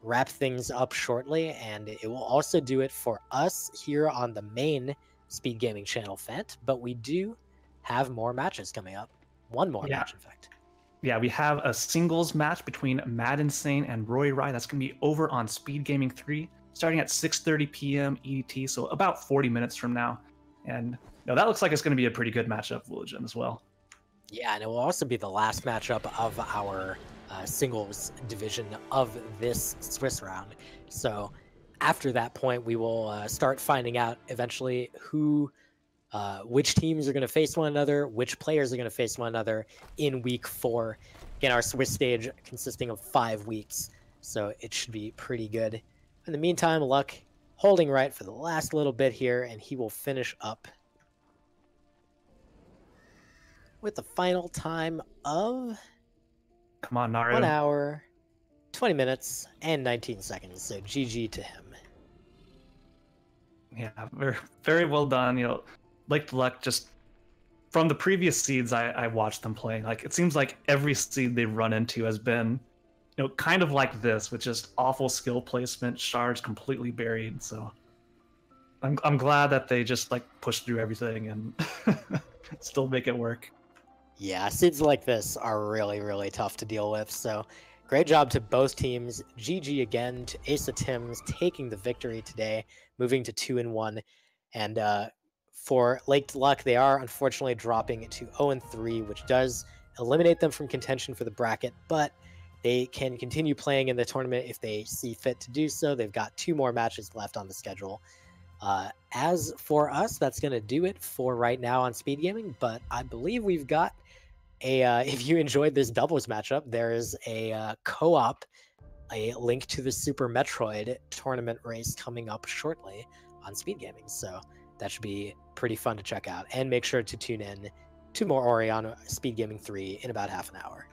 wrap things up shortly, and it will also do it for us here on the main Speed Gaming channel, Fent. But we do have more matches coming up. One more match, in fact. Yeah, we have a singles match between Mad Insane and Roy Rye. That's going to be over on Speed Gaming 3, starting at 6:30 p.m. EDT, so about 40 minutes from now. And that looks like it's going to be a pretty good matchup, Religion, as well. Yeah, and it will also be the last matchup of our singles division of this Swiss round. So after that point, we will start finding out eventually which teams are going to face one another, which players are going to face one another in week 4. Again, our Swiss stage consisting of 5 weeks, so it should be pretty good. In the meantime, Luck holding right for the last little bit here, and he will finish up with the final time of, come on, Naru. 1 hour, 20 minutes, and 19 seconds. So GG to him. Yeah, very, very well done. Like Luck, just from the previous seeds I watched them playing, like it seems like every seed they've run into has been, kind of like this, with just awful skill placement, shards completely buried. So I'm glad that they just push through everything and still make it work. Yeah, seeds like this are really, really tough to deal with. So great job to both teams. GG again to Asa Tims taking the victory today, moving to 2-1. And for Lake Luck, they are unfortunately dropping to 0-3, which does eliminate them from contention for the bracket, but they can continue playing in the tournament if they see fit to do so. They've got 2 more matches left on the schedule. As for us, that's going to do it for right now on Speed Gaming, but I believe we've got if you enjoyed this doubles matchup, there is a co-op, a link to the Super Metroid tournament race coming up shortly on Speed Gaming. So that should be pretty fun to check out. And make sure to tune in to more Ori on Speed Gaming 3 in about half an hour.